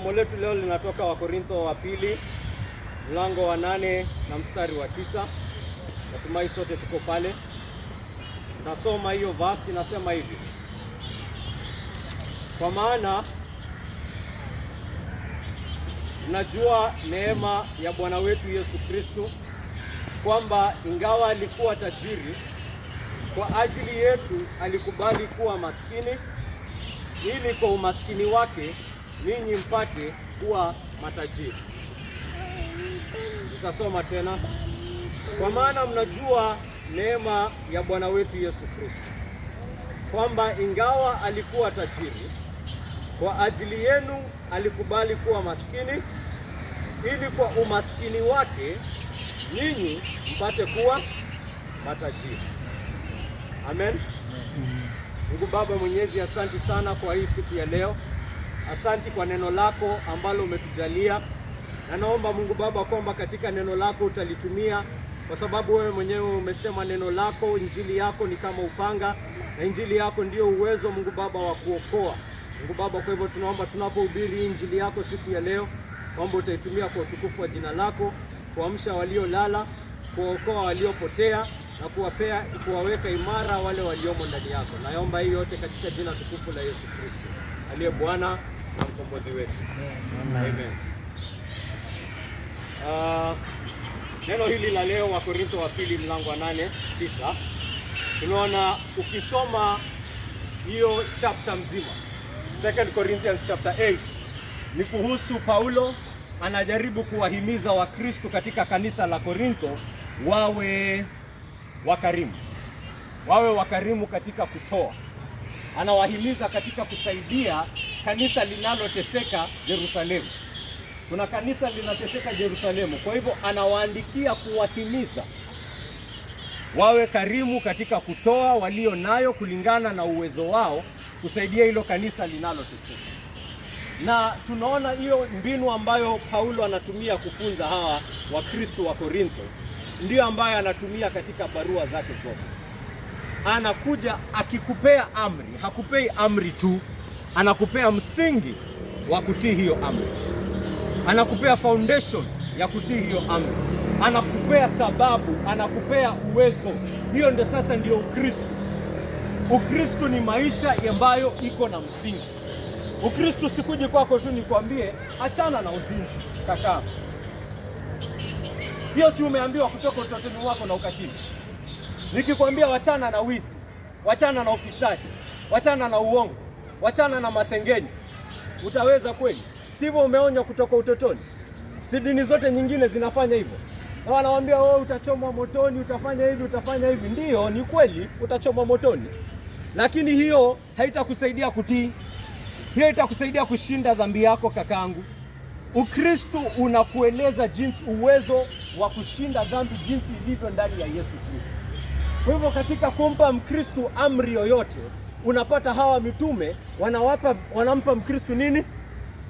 Somo letu leo linatoka Wakorintho wa pili mlango wa 8 na mstari wa 9. Natumai sote tuko pale. Nasoma hiyo verse, nasema hivi: kwa maana najua neema ya Bwana wetu Yesu Kristo, kwamba ingawa alikuwa tajiri, kwa ajili yetu alikubali kuwa maskini, ili kwa umaskini wake ninyi mpate kuwa matajiri. Tutasoma tena. Kwa maana mnajua neema ya Bwana wetu Yesu Kristo, kwamba ingawa alikuwa tajiri, kwa ajili yenu alikubali kuwa maskini, ili kwa umaskini wake ninyi mpate kuwa matajiri. Amen. Mungu Baba Mwenyezi, asanti sana kwa hii siku ya leo. Asanti kwa neno lako ambalo umetujalia, na naomba Mungu Baba kwamba katika neno lako utalitumia, kwa sababu wewe mwenyewe umesema neno lako, injili yako ni kama upanga, na injili yako ndio uwezo Mungu Baba wa kuokoa. Mungu Baba, kwa hivyo tunaomba tunapohubiri injili yako siku ya leo, kwamba utaitumia kwa utukufu wa jina lako, kuamsha waliolala, kuokoa waliopotea, na kuwaweka imara wale waliomo ndani yako. Naomba hii yote katika jina tukufu la Yesu Kristo, aliye Bwana na mkombozi wetu. Amen. Neno hili la leo, Wakorintho wa pili mlango wa 8-9, tunaona ukisoma hiyo chapter mzima, 2 Corinthians chapter 8, ni kuhusu Paulo anajaribu kuwahimiza Wakristo katika kanisa la Korintho wawe wakarimu katika kutoa. Anawahimiza katika kusaidia kanisa linaloteseka Yerusalemu. Kuna kanisa linateseka Yerusalemu, kwa hivyo anawaandikia kuwahimiza wawe karimu katika kutoa walio nayo kulingana na uwezo wao, kusaidia hilo kanisa linaloteseka. Na tunaona hiyo mbinu ambayo Paulo anatumia kufunza hawa Wakristo wa Korintho ndio ambayo anatumia katika barua zake zote. Anakuja akikupea amri, hakupei amri tu, anakupea msingi wa kutii hiyo amri. Anakupea foundation ya kutii hiyo amri. Anakupea sababu, anakupea uwezo. Hiyo ndio sasa ndio Ukristo. Ukristo ni maisha ambayo iko na msingi. Ukristo sikuji kwako tu nikwambie achana na uzinzi kaka. Hiyo si umeambiwa kutoka utotoni wako na ukashinda. Nikikwambia wachana na wizi, wachana na ufisadi, wachana na uongo, wachana na masengenyo, utaweza kweli? Sivyo umeonywa kutoka utotoni? Si dini zote nyingine zinafanya hivyo? Na wanawaambia wewe utachomwa motoni, utafanya hivi, utafanya hivi. Ndiyo, ni kweli utachomwa motoni. Lakini hiyo haitakusaidia kutii. Hiyo itakusaidia kushinda dhambi yako kakangu. Ukristo unakueleza jinsi uwezo wa kushinda dhambi jinsi ilivyo ndani ya Yesu Kristo. Kwa hivyo katika kumpa Mkristo amri yoyote, unapata hawa mitume wanampa Mkristo nini?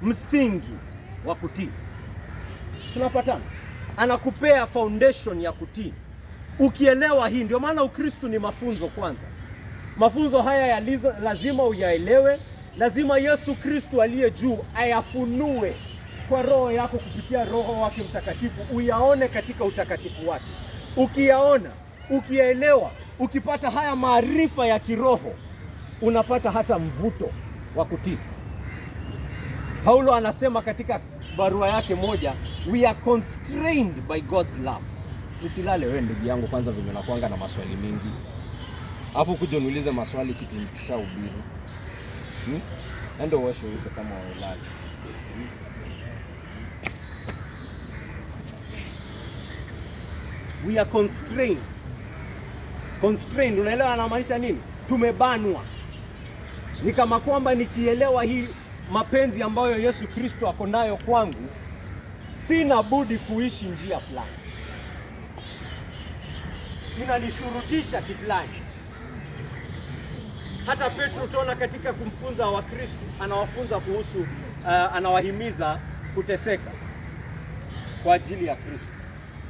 Msingi wa kutii. Tunapatana. Anakupea foundation ya kutii. Ukielewa hii, ndio maana Ukristo ni mafunzo kwanza. Mafunzo haya lazima uyaelewe. Lazima Yesu Kristo aliye juu ayafunue kwa roho yako kupitia Roho wake Mtakatifu, uyaone katika utakatifu wake. Ukiyaona, ukiyaelewa, ukipata haya maarifa ya kiroho, unapata hata mvuto wa kutii. Paulo anasema katika barua yake moja, we are constrained by God's love. Usilale wewe ndugu yangu kwanza venye unakuanga na maswali mengi. Alafu kuja niulize maswali kitu tushahubiri. Endo washo hizo kama walali. We are constrained. Constrained, unaelewa anamaanisha nini? Tumebanwa. Ni kama kwamba nikielewa hii mapenzi ambayo Yesu Kristo ako nayo kwangu, sina budi kuishi njia fulani. Inanishurutisha kifulani. Hata Petro tuona katika kumfunza Wakristo, anawafunza kuhusu, anawahimiza kuteseka kwa ajili ya Kristo.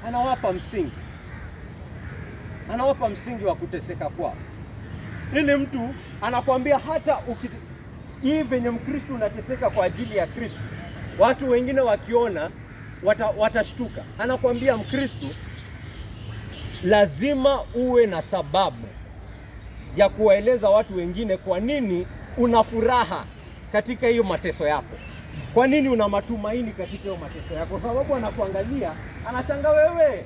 Anawapa msingi. Anawapa msingi wa kuteseka kwao. Ili mtu anakuambia hata hii venye Mkristo unateseka kwa ajili ya Kristo, Watu wengine wakiona watashtuka. Anakuambia Mkristo lazima uwe na sababu ya kuwaeleza watu wengine kwa nini una furaha katika hiyo mateso yako. Kwa nini una matumaini katika hiyo mateso yako? Kwa sababu anakuangalia, anashangaa wewe,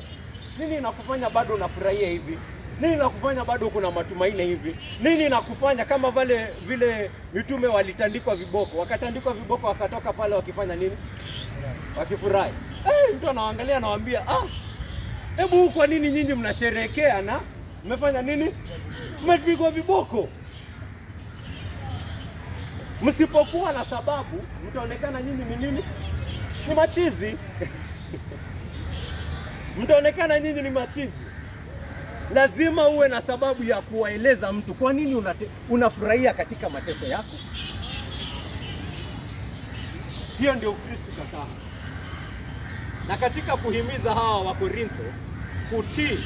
nini inakufanya bado unafurahia hivi? Nini inakufanya bado kuna matumaini hivi? Nini inakufanya kama vile mitume walitandikwa viboko, wakatandikwa viboko wakatoka pale wakifanya nini? Wakifurahi. Mtu anaangalia anawaambia, hebu kwa nini nyinyi mnasherehekea na mmefanya nini? Mmepigwa viboko. Msipokuwa na sababu, mtaonekana nyinyi ni nini? Ni machizi. Mtaonekana nyinyi ni machizi. Lazima uwe na sababu ya kuwaeleza mtu kwa nini unafurahia katika mateso yako. Hiyo ndio Ukristo kaka. Na katika kuhimiza hawa wa Korintho kutii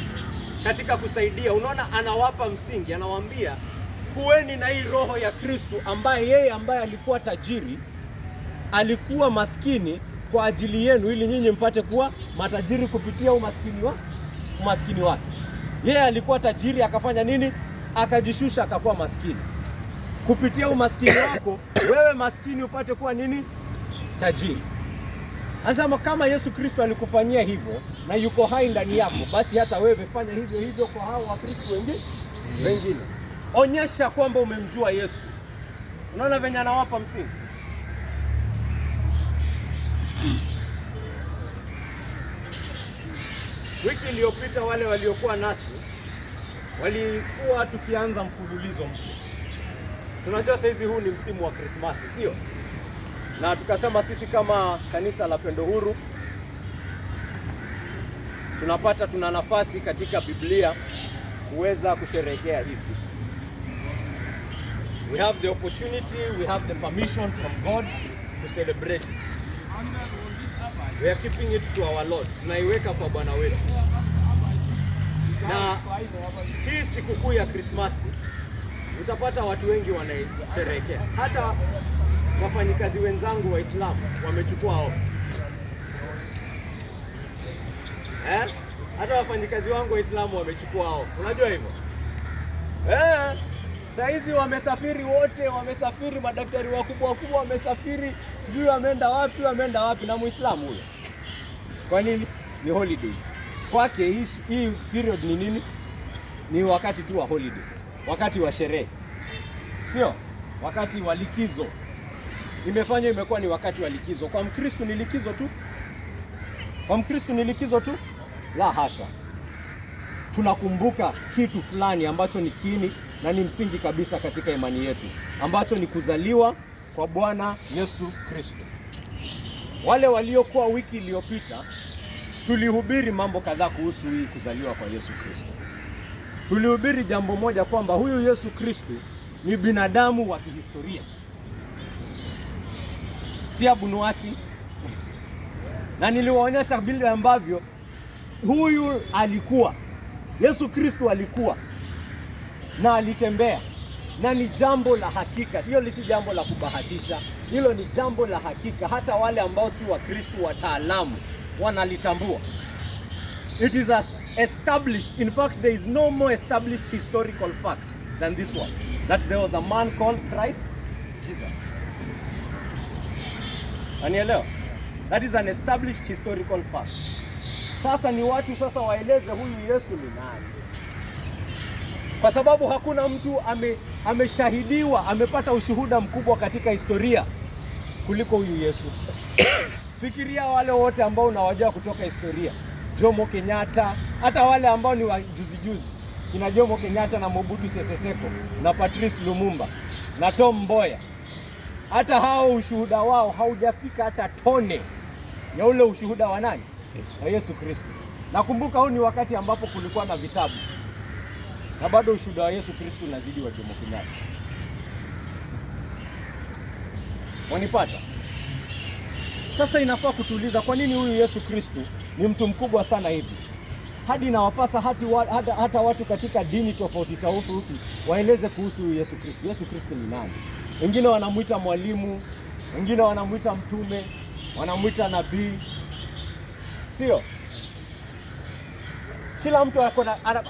katika kusaidia, unaona anawapa msingi, anawaambia kuweni na hii roho ya Kristo ambaye yeye ambaye alikuwa tajiri alikuwa maskini kwa ajili yenu ili nyinyi mpate kuwa matajiri kupitia umaskini wake. Yeye alikuwa tajiri akafanya nini? Akajishusha akakuwa maskini. Kupitia umaskini wako wewe maskini upate kuwa nini? Tajiri. Anasema kama Yesu Kristo alikufanyia hivyo na yuko hai ndani yako, basi hata wewe fanya hivyo kwa hao Wakristo wengine. Onyesha kwamba umemjua Yesu. Unaona venye anawapa msingi. Wiki iliyopita wale waliokuwa nasi walikuwa tukianza mfululizo mpya. Tunajua saizi huu ni msimu wa Krismasi, sio? Na tukasema sisi kama kanisa la Pendo Huru tuna nafasi katika Biblia kuweza kusherehekea hii siku. We have the opportunity, we have the permission from God to celebrate it. We are keeping it to our Lord. Tunaiweka kwa Bwana wetu. Na hii sikukuu ya Krismasi utapata watu wengi wanaisherehekea. Hata wafanyikazi wenzangu Waislamu wamechukua off. Hata wafanyikazi wangu Waislamu wamechukua off. Unajua hivyo? Saizi wamesafiri wote, madaktari wakubwa wamesafiri, sijui wameenda wapi na Muislamu huyo. Kwa nini? Ni holidays. Kwake hii period ni nini? Ni wakati tu wa holiday. Wakati wa sherehe. Sio? Wakati wa likizo. Imekuwa ni wakati wa likizo. Kwa Mkristo ni likizo tu? La hasha. Tunakumbuka kitu fulani ambacho ni kiini na ni msingi kabisa katika imani yetu, ambacho ni kuzaliwa kwa Bwana Yesu Kristo. Wale waliokuwa wiki iliyopita tulihubiri mambo kadhaa kuhusu hii kuzaliwa kwa Yesu Kristo. Tulihubiri jambo moja kwamba huyu Yesu Kristo ni binadamu wa kihistoria. Si abunuasi. Na niliwaonyesha vile ambavyo huyu Yesu Kristo alikuwa na alitembea, na ni jambo la hakika. Hiyo si jambo la kubahatisha, hilo ni jambo la hakika. Hata wale ambao si wa Kristo wataalamu wanalitambua. It is established. In fact, there is no more established historical fact than this one, that there was a man called Christ Jesus. Anielewa? That is an established historical fact. Sasa ni watu waeleze huyu Yesu ni nani. Kwa sababu hakuna mtu ameshahidiwa, amepata ushuhuda mkubwa katika historia kuliko huyu Yesu. Fikiria wale wote ambao unawajua kutoka historia. Jomo Kenyatta, hata wale ambao ni wa juzi. Kina Jomo Kenyatta na Mobutu Sese Seko na Patrice Lumumba na Tom Mboya. Hata hao ushuhuda wao haujafika hata tone ya ule ushuhuda wa nani? Wa Yesu Kristo. Nakumbuka huu ni wakati ambapo kulikuwa na vitabu. Na bado ushuhuda wa Yesu Kristo unazidi wa Jomo Kenyatta. Wanipata? Sasa inafaa kutuuliza kwa nini huyu Yesu Kristo ni mtu mkubwa sana hivi? Hadi inawapasa hata watu katika dini tofauti waeleze kuhusu huyu Yesu Kristo. Yesu Kristo ni nani? Wengine wanamuita mwalimu, wengine wanamuita mtume, wanamwita nabii, sio? Kila mtu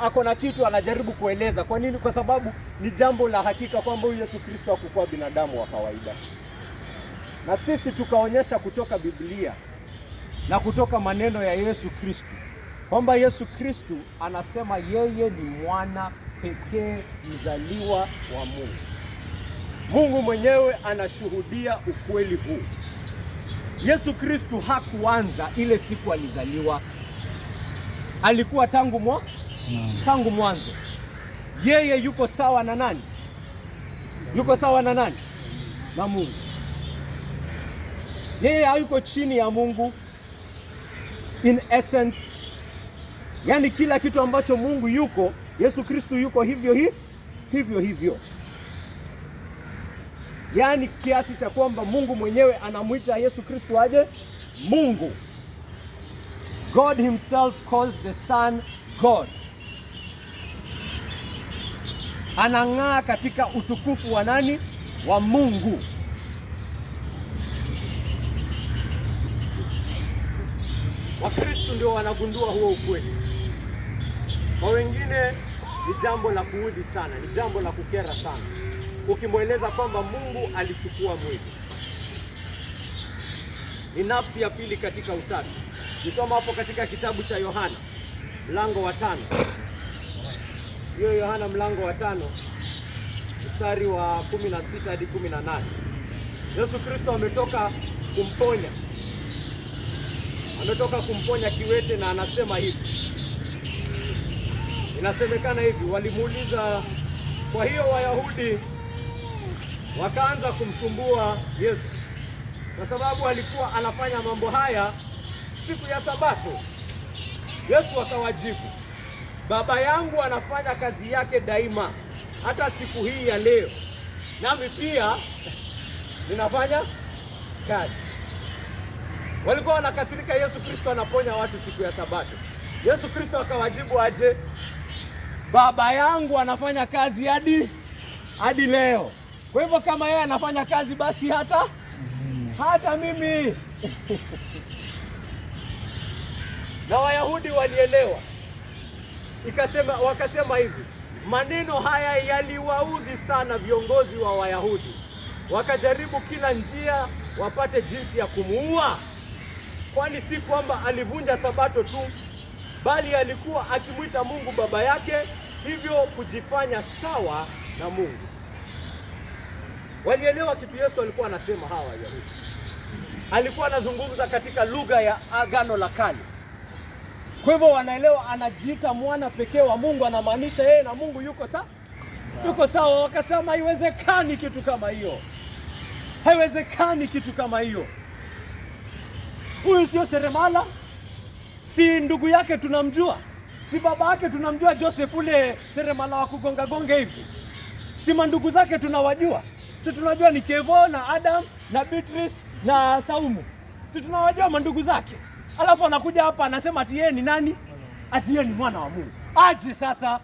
ako na kitu anajaribu kueleza. Kwa nini? Kwa sababu ni jambo la hakika kwamba huyu Yesu Kristo hakukuwa binadamu wa kawaida, na sisi tukaonyesha kutoka Biblia na kutoka maneno ya Yesu Kristo kwamba Yesu Kristo anasema yeye ni mwana pekee mzaliwa wa Mungu. Mungu mwenyewe anashuhudia ukweli huu. Yesu Kristo hakuanza ile siku alizaliwa. Alikuwa tangu mwanzo. Yeye yuko sawa na nani? Yuko sawa na nani? Na Mungu. Yeye hayuko chini ya Mungu in essence. Yaani kila kitu ambacho Mungu yuko, Yesu Kristo yuko hivyo. Yaani kiasi cha kwamba Mungu mwenyewe anamuita Yesu Kristo aje Mungu. God himself calls the Son God. Anang'aa katika utukufu wa nani? Wa Mungu. Wakristo ndio wanagundua huo ukweli. Kwa wengine ni jambo la kuudhi sana, ni jambo la kukera sana ukimweleza kwamba Mungu alichukua mwili. Ni nafsi ya pili katika utatu. Nisoma hapo katika kitabu cha Yohana mlango wa 5. Hiyo Yohana mlango wa 5 mstari wa 16 hadi 18. Yesu Kristo ametoka kumponya kiwete, na anasema hivi. Inasemekana hivi, walimuuliza, kwa hiyo Wayahudi wakaanza kumsumbua Yesu kwa sababu alikuwa anafanya mambo haya siku ya Sabato. Yesu akawajibu, Baba yangu anafanya kazi yake daima, hata siku hii ya leo, nami pia ninafanya kazi. Walikuwa wanakasirika Yesu Kristo anaponya watu siku ya Sabato. Yesu Kristo akawajibu aje, Baba yangu anafanya kazi hadi leo. Kwa hivyo kama yeye anafanya kazi, basi hata mimi. Na Wayahudi walielewa. Wakasema hivi, maneno haya yaliwaudhi sana viongozi wa Wayahudi. Wakajaribu kila njia wapate jinsi ya kumuua. Kwani si kwamba alivunja Sabato tu, bali alikuwa akimwita Mungu baba yake, hivyo kujifanya sawa na Mungu. Walielewa kitu Yesu alikuwa anasema. Hawa Wayahudi alikuwa anazungumza katika lugha ya Agano la Kale. Kwa hivyo wanaelewa anajiita mwana pekee wa Mungu, anamaanisha yeye na Mungu yuko sawa. Wakasema haiwezekani kitu kama hiyo. Huyu sio seremala, si ndugu yake tunamjua, si baba yake tunamjua, Joseph ule seremala wa kugonga hivi. Si mandugu zake tunawajua, si tunajua ni Kevo na Adam na Beatrice na Saumu, si tunawajua mandugu zake. Alafu anakuja hapa anasema ati yeye ni nani? Ati yeye ni mwana wa Mungu. Aje sasa.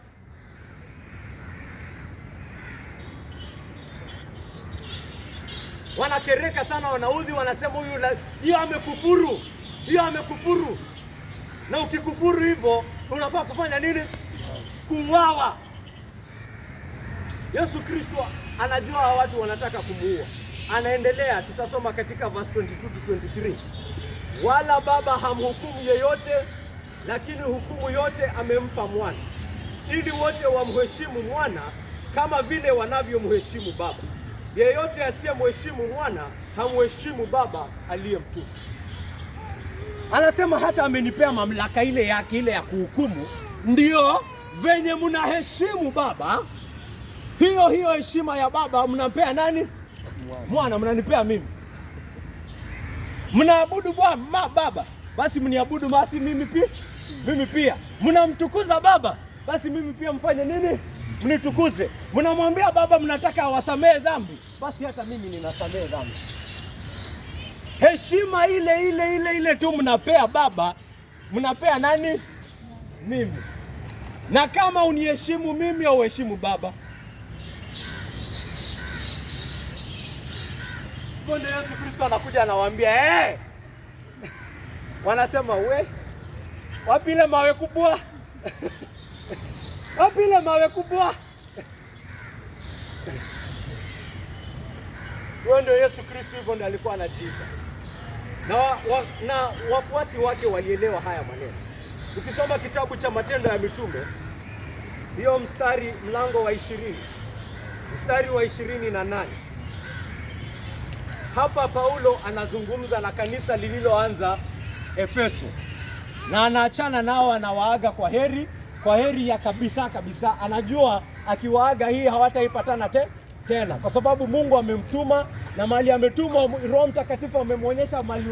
Wanakereka sana, wanaudhi, wanasema hiyo amekufuru. Na ukikufuru hivyo unafaa kufanya nini? Kuuawa. Yesu Kristo anajua watu wanataka kumuua. Anaendelea, tutasoma katika verse 22 to 23. Wala Baba hamhukumu yeyote, lakini hukumu yote amempa Mwana, ili wote wamheshimu Mwana kama vile wanavyomheshimu Baba. Yeyote asiyemheshimu Mwana hamheshimu Baba aliyemtuma. Anasema hata amenipea mamlaka ile ya kuhukumu, ndio venye mnaheshimu Baba, hiyo heshima ya Baba mnampea nani? Mwana. Mnanipea mimi. Mnaabudu Baba, basi mniabudu basi mimi pia. Mnamtukuza Baba, basi mimi pia mfanye nini? Mnitukuze. Mnamwambia Baba mnataka awasamehe dhambi, basi hata mimi ninasamehe dhambi. Heshima ile tu mnapea Baba, mnapea nani? Mimi. Na kama uniheshimu mimi au uheshimu Baba. Yesu Kristo anakuja anawaambia, wanasema wapi ile mawe kubwa? Wapi ile mawe kubwa? Huyo ndio Yesu Kristo, hivyo ndio alikuwa anajiita. Na wafuasi wake walielewa haya maneno. Ukisoma kitabu cha Matendo ya Mitume, hiyo mlango wa 20, mstari wa 28. Hapa Paulo anazungumza na kanisa lililoanza Efeso. Na anaachana nao, anawaaga kwa heri ya kabisa. Anajua akiwaaga hii hawataipatana tena, kwa sababu Mungu amemtuma, na mali ametuma Roho Mtakatifu amemwonyesha mali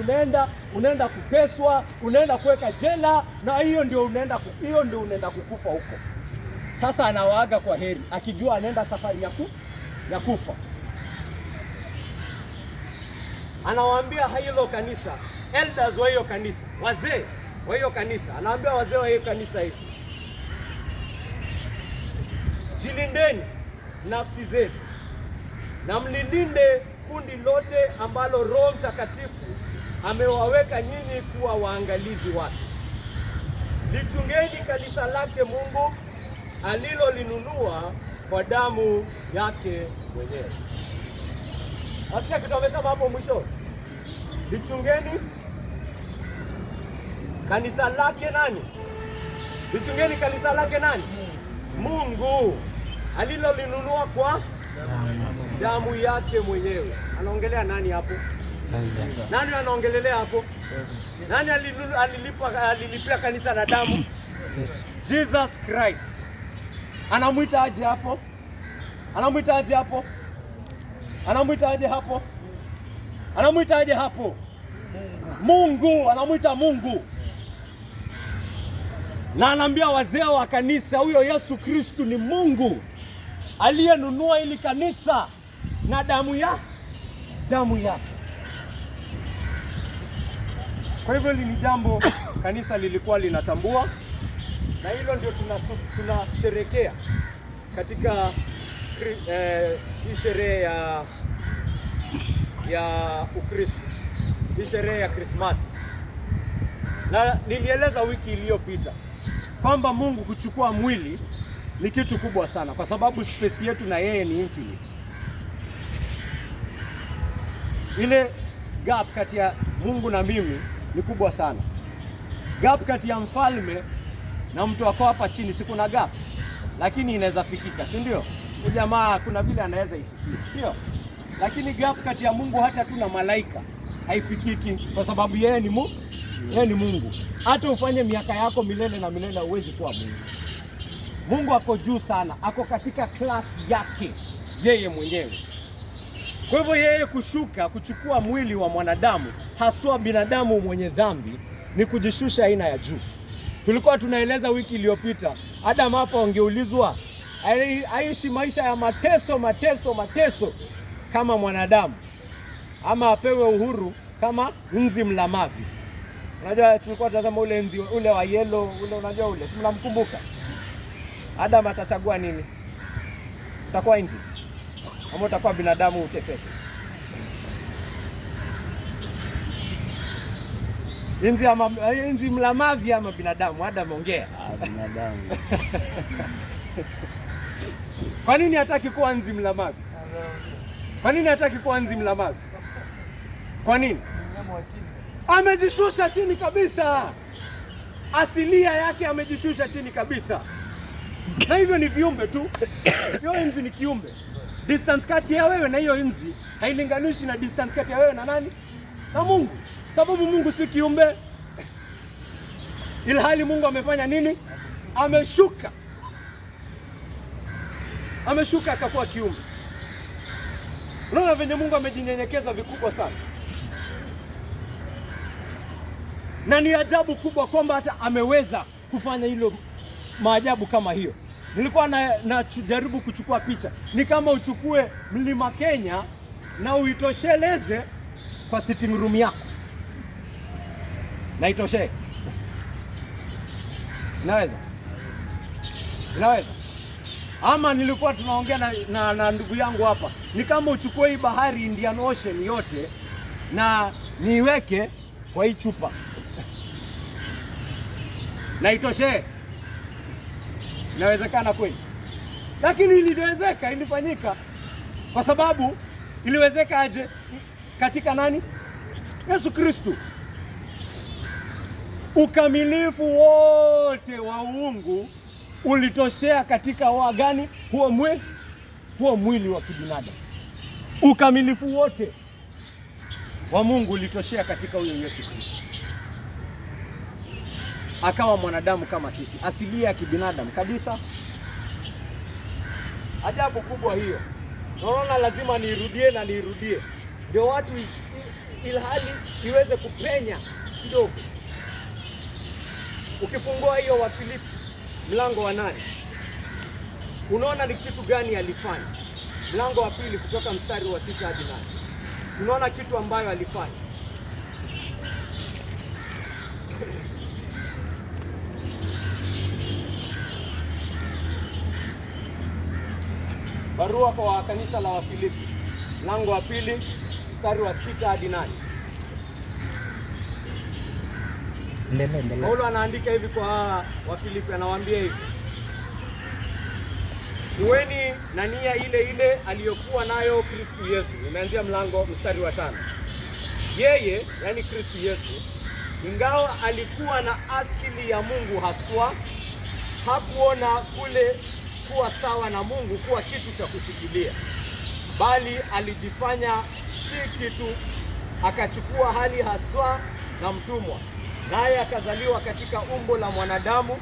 unaenda kuteswa, unaenda kuweka jela, na hiyo ndio unaenda kukufa huko. Sasa anawaaga kwa heri akijua anaenda safari ya kufa. Anawaambia hilo kanisa, elders wa hiyo kanisa, wazee wa hiyo kanisa, anawaambia wazee wa hiyo kanisa hivi: jilindeni nafsi zenu na mlilinde kundi lote ambalo Roho Mtakatifu amewaweka nyinyi kuwa waangalizi wake. Lichungeni kanisa lake Mungu alilolinunua kwa damu yake mwenyewe. Asikia kitu amesema hapo mwisho. Lichungeni kanisa lake nani? Lichungeni kanisa lake nani? Mungu alilolinunua kwa damu yake mwenyewe. Anaongelea nani hapo? Nani anaongelelea hapo? Nani alilipia kanisa na damu? Jesus Christ. Anamwita aje hapo? Anamwita aje hapo? Anamwita aje hapo? Anamwita aje hapo? Mungu. Anamwita Mungu. Na anaambia wazee wa kanisa, huyo Yesu Kristo ni Mungu aliyenunua ili kanisa na damu yake. Kwa hivyo hili ni jambo kanisa lilikuwa linatambua, na hilo ndio tunasherekea katika hii sherehe ya Ukristo, hii sherehe ya Krismasi. Na nilieleza wiki iliyopita kwamba Mungu kuchukua mwili ni kitu kubwa sana, kwa sababu space yetu na yeye ni infinite. Ile gap kati ya Mungu na mimi ni kubwa sana. Gap kati ya mfalme na mtu wako hapa chini si kuna gap, lakini inaweza fikika, si ndio? Jamaa kuna vile anaweza ifikia, sio? Lakini gap kati ya Mungu hata tu na malaika haifikiki, kwa sababu yeye ni Mungu. Hata ufanye miaka yako milele na milele huwezi kuwa Mungu. Mungu ako juu sana, ako katika klasi yake yeye mwenyewe. Kwa hivyo yeye kushuka kuchukua mwili wa mwanadamu, haswa binadamu mwenye dhambi, ni kujishusha aina ya juu. Tulikuwa tunaeleza wiki iliyopita, Adam hapo angeulizwa aishi maisha ya mateso kama mwanadamu, ama apewe uhuru kama nzi mlamavi. Unajua tulikuwa tunasema ule nzi ule wa yellow ule, unajua ule, si mnamkumbuka? Adam atachagua nini? Utakuwa nzi ama utakuwa binadamu uteseke? Nzi mlamavi ama binadamu? Adam ongea. Binadamu. Kwa nini hataki kuwa nzi mlamavi? Kwa nini hataki kuwa nzi mlamavi? Kwa nini? Amejishusha chini kabisa. Asilia yake amejishusha chini kabisa. Na hivyo ni viumbe tu. Hiyo nzi ni kiumbe. Distance kati ya wewe na hiyo nzi hailinganishi na distance kati ya wewe na nani? Na Mungu. Sababu Mungu si kiumbe. Ilhali Mungu amefanya nini? Ameshuka. Ameshuka akakuwa kiumbe. Unaona venye Mungu amejinyenyekeza vikubwa sana. Na ni ajabu kubwa kwamba hata ameweza kufanya hilo maajabu kama hiyo. Nilikuwa najaribu kuchukua picha. Ni kama uchukue mlima Kenya na uitosheleze kwa sitting room yako. Na itoshe. Naweza? Ama nilikuwa tunaongea na ndugu yangu hapa. Ni kama uchukue hii bahari Indian Ocean yote na niweke kwa hii chupa. na itoshe. Inawezekana kweli, lakini iliwezeka, ilifanyika. Kwa sababu iliwezeka aje? Katika nani? Yesu Kristo. Ukamilifu wote wa uungu ulitoshea katika wagani? Huo mwili wa kibinadamu. Ukamilifu wote wa Mungu ulitoshea katika huyo Yesu Kristo. Akawa mwanadamu kama sisi, asilia ya kibinadamu kabisa. Ajabu kubwa hiyo. Naona lazima niirudie ndio watu ilhali iweze kupenya kidogo. Ukifungua hiyo Wafilipi mlango wa 8, unaona ni kitu gani alifanya. Mlango wa 2 kutoka mstari wa 6 hadi 8, tunaona kitu ambayo alifanya. Barua kwa kanisa la Wafilipi mlango wa 2 mstari wa 6 hadi 8. Paulo anaandika hivi kwa Wafilipi, anawaambia hivi: kuweni na nia ile ile aliyokuwa nayo Kristo Yesu. Nimeanzia mstari wa 5. Yeye, yani Kristo Yesu, ingawa alikuwa na asili ya Mungu haswa, hakuona kule kuwa sawa na Mungu kuwa kitu cha kushikilia, bali alijifanya si kitu, akachukua hali haswa na mtumwa, naye akazaliwa katika umbo la mwanadamu.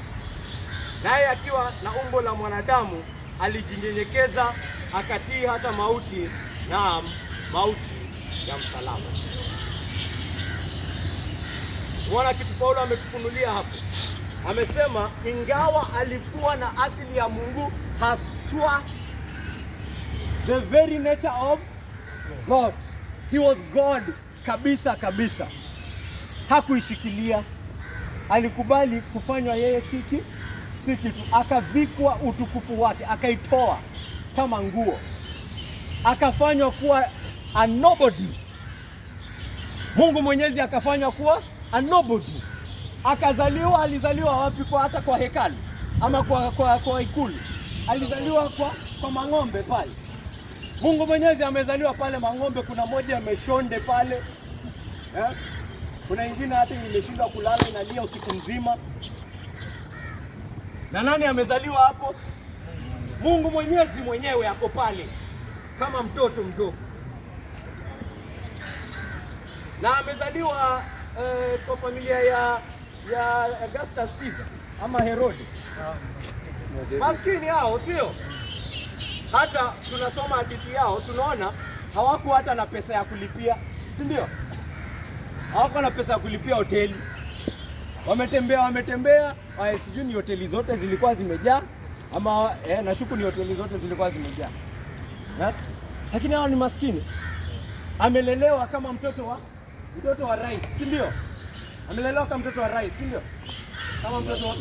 Naye akiwa na umbo la mwanadamu alijinyenyekeza, akatii hata mauti, na mauti ya msalaba. Unaona kitu Paulo ametufunulia hapo. Amesema ingawa alikuwa na asili ya Mungu haswa, the very nature of God. He was God kabisa kabisa. Hakuishikilia, alikubali kufanywa yeye si kitu, akavikwa utukufu wake, akaitoa kama nguo, akafanywa kuwa a nobody. Mungu Mwenyezi akafanywa kuwa a nobody. Alizaliwa wapi? Hata kwa hekalu ama kwa ikulu? Alizaliwa kwa mang'ombe pale. Mungu Mwenyezi amezaliwa pale mang'ombe. Kuna moja ameshonde pale, kuna ingine hata imeshindwa kulala, inalia usiku mzima. Na nani amezaliwa hapo? Mungu Mwenyezi mwenyewe ako pale kama mtoto mdogo, na amezaliwa kwa familia ya Augustus Caesar ama Herode. Maskini hao, sio? Hata tunasoma hadithi yao, tunaona hawakuwa hata na pesa ya kulipia, si ndio? Hawakuwa na pesa ya kulipia hoteli. Wametembea, sijui ni hoteli zote zilikuwa zimejaa ama nashuku ni hoteli zote zilikuwa zimejaa. Lakini hao ni maskini. Amelelewa kama mtoto wa rais, si ndio? Amelelewa kama mtoto wa rais, si ndio? Kama mtoto wa...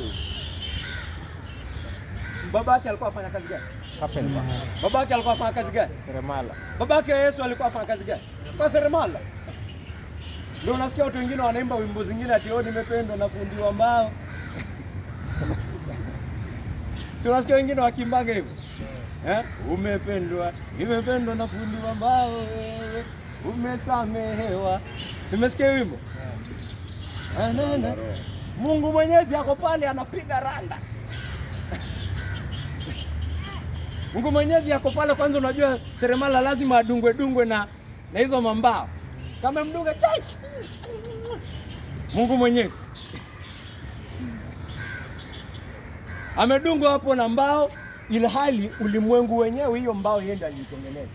Babake alikuwa afanya kazi gani? Carpenter. Babake alikuwa afanya kazi gani? Seremala. Babake Yesu alikuwa afanya kazi gani? Kwa seremala. Ndio unasikia watu wengine wanaimba wimbo zingine ati nimependwa na fundi wa mbao. Si unasikia wengine wakimbaga hivyo? Nimependwa na fundi wa mbao, wewe umesamehewa. Tumesikia wimbo? Mungu Mwenyezi ako pale anapiga randa. Mungu Mwenyezi ako pale. Kwanza unajua seremala lazima adungwe na hizo mambao. Kama mdunga chai. Mungu Mwenyezi amedungwa hapo na mbao, ilhali ulimwengu wenyewe hiyo mbao yeye ndiye alitengeneza.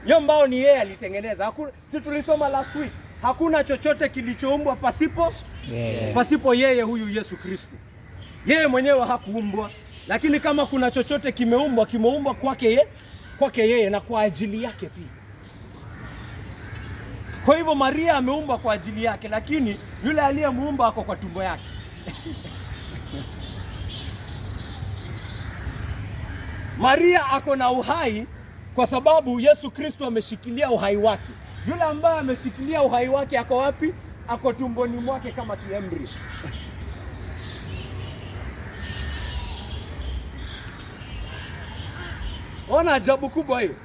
Hiyo mbao ni yeye alitengeneza. Si tulisoma last week, hakuna chochote kilichoumbwa pasipo yeye, huyu Yesu Kristo. Yeye mwenyewe hakuumbwa, lakini kama kuna chochote kimeumbwa kwake yeye na kwa ajili yake pia. Kwa hivyo Maria ameumbwa kwa ajili yake, lakini yule aliyemuumba ako kwa tumbo yake. Maria ako na uhai kwa sababu Yesu Kristo ameshikilia uhai wake. Yule ambaye ameshikilia uhai wake ako wapi? Ako tumboni mwake kama kiembrio. Ona ajabu kubwa hiyo.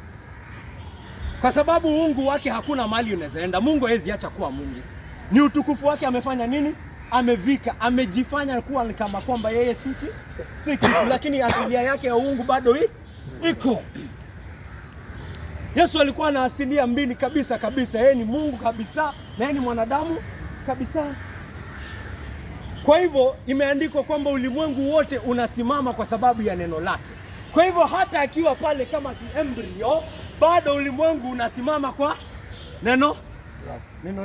Kwa sababu uungu wake hakuna mahali unaweza enda. Mungu hawezi acha kuwa Mungu. Ni utukufu wake amefanya nini? Amevika, amejifanya kuwa kama kwamba yeye si kitu, lakini asilia yake ya uungu bado iko. Yesu alikuwa na asilia mbili kabisa. Yeye ni Mungu kabisa na yeye ni mwanadamu kabisa. Kwa hivyo imeandikwa kwamba ulimwengu wote unasimama kwa sababu ya neno lake. Kwa hivyo hata akiwa pale kama kiembrio, bado ulimwengu unasimama kwa neno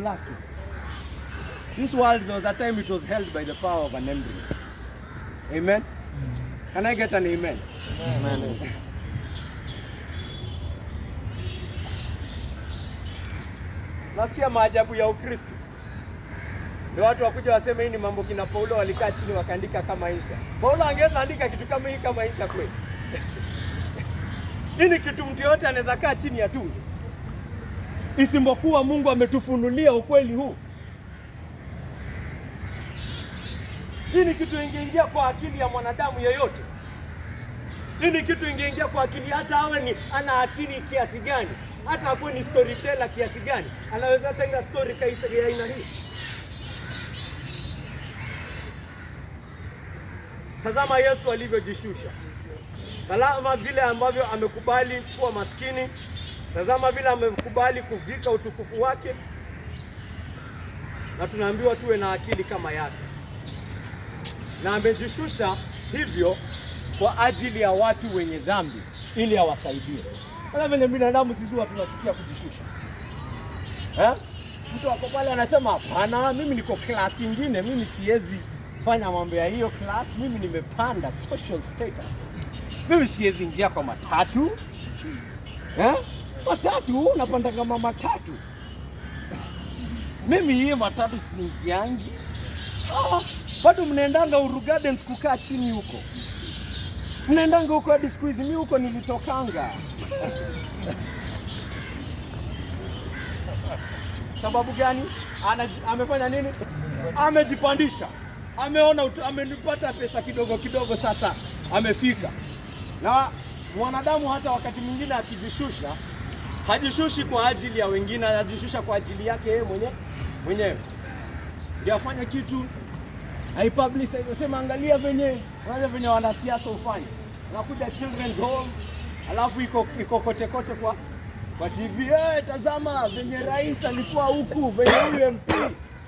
lake. This world, there was a time it was held by the power of an embryo. Amen? Can I get an amen? Amen. Nasikia maajabu ya Ukristo. Ndio watu wakuja waseme hii ni mambo kina Paulo walikaa chini wakaandika kama Isha. Paulo angeweza andika kitu kama hii kama Isha kweli? Hii ni kitu mtu yote anaweza kaa chini ya tunge. Isimbokuwa Mungu ametufunulia ukweli huu. Hii ni kitu ingeingia kwa akili ya mwanadamu yeyote. Hii ni kitu ingeingia kwa akili hata awe ni ana akili kiasi gani. Hata akuwe ni storyteller kiasi gani. Anaweza tenga story kaisa ya aina hii. Tazama Yesu alivyojishusha. Tazama vile ambavyo amekubali kuwa maskini. Tazama vile amekubali kuvika utukufu wake. Na tunaambiwa tuwe na akili kama yake. Na amejishusha hivyo kwa ajili ya watu wenye dhambi ili awasaidie. Wala vile binadamu sisi watu tunatukia kujishusha. Mtu wako pale anasema hapana, mimi niko class nyingine, mimi siwezi fanya mambo ya hiyo class, mimi nimepanda social status. Mimi siwezi ingia kwa matatu. Matatu unapanda kama matatu. Mimi hiyo matatu siingiangi. Bado mnaendanga Uhuru Gardens kukaa chini huko. Mnaendanga huko hadi siku hizi, mimi huko nilitokanga. Sababu gani? Amefanya nini? Amejipandisha. Ameona amenipata pesa kidogo sasa amefika. Na mwanadamu hata wakati mwingine akijishusha, hajishushi kwa ajili ya wengine, anajishusha kwa ajili yake yeye mwenyewe. Ndio afanye kitu haipublicize, sema angalia venye wanasiasa ufanye. Unakuja children's home, alafu iko kote kwa TV, tazama venye rais alikuwa huku, venye huyu MP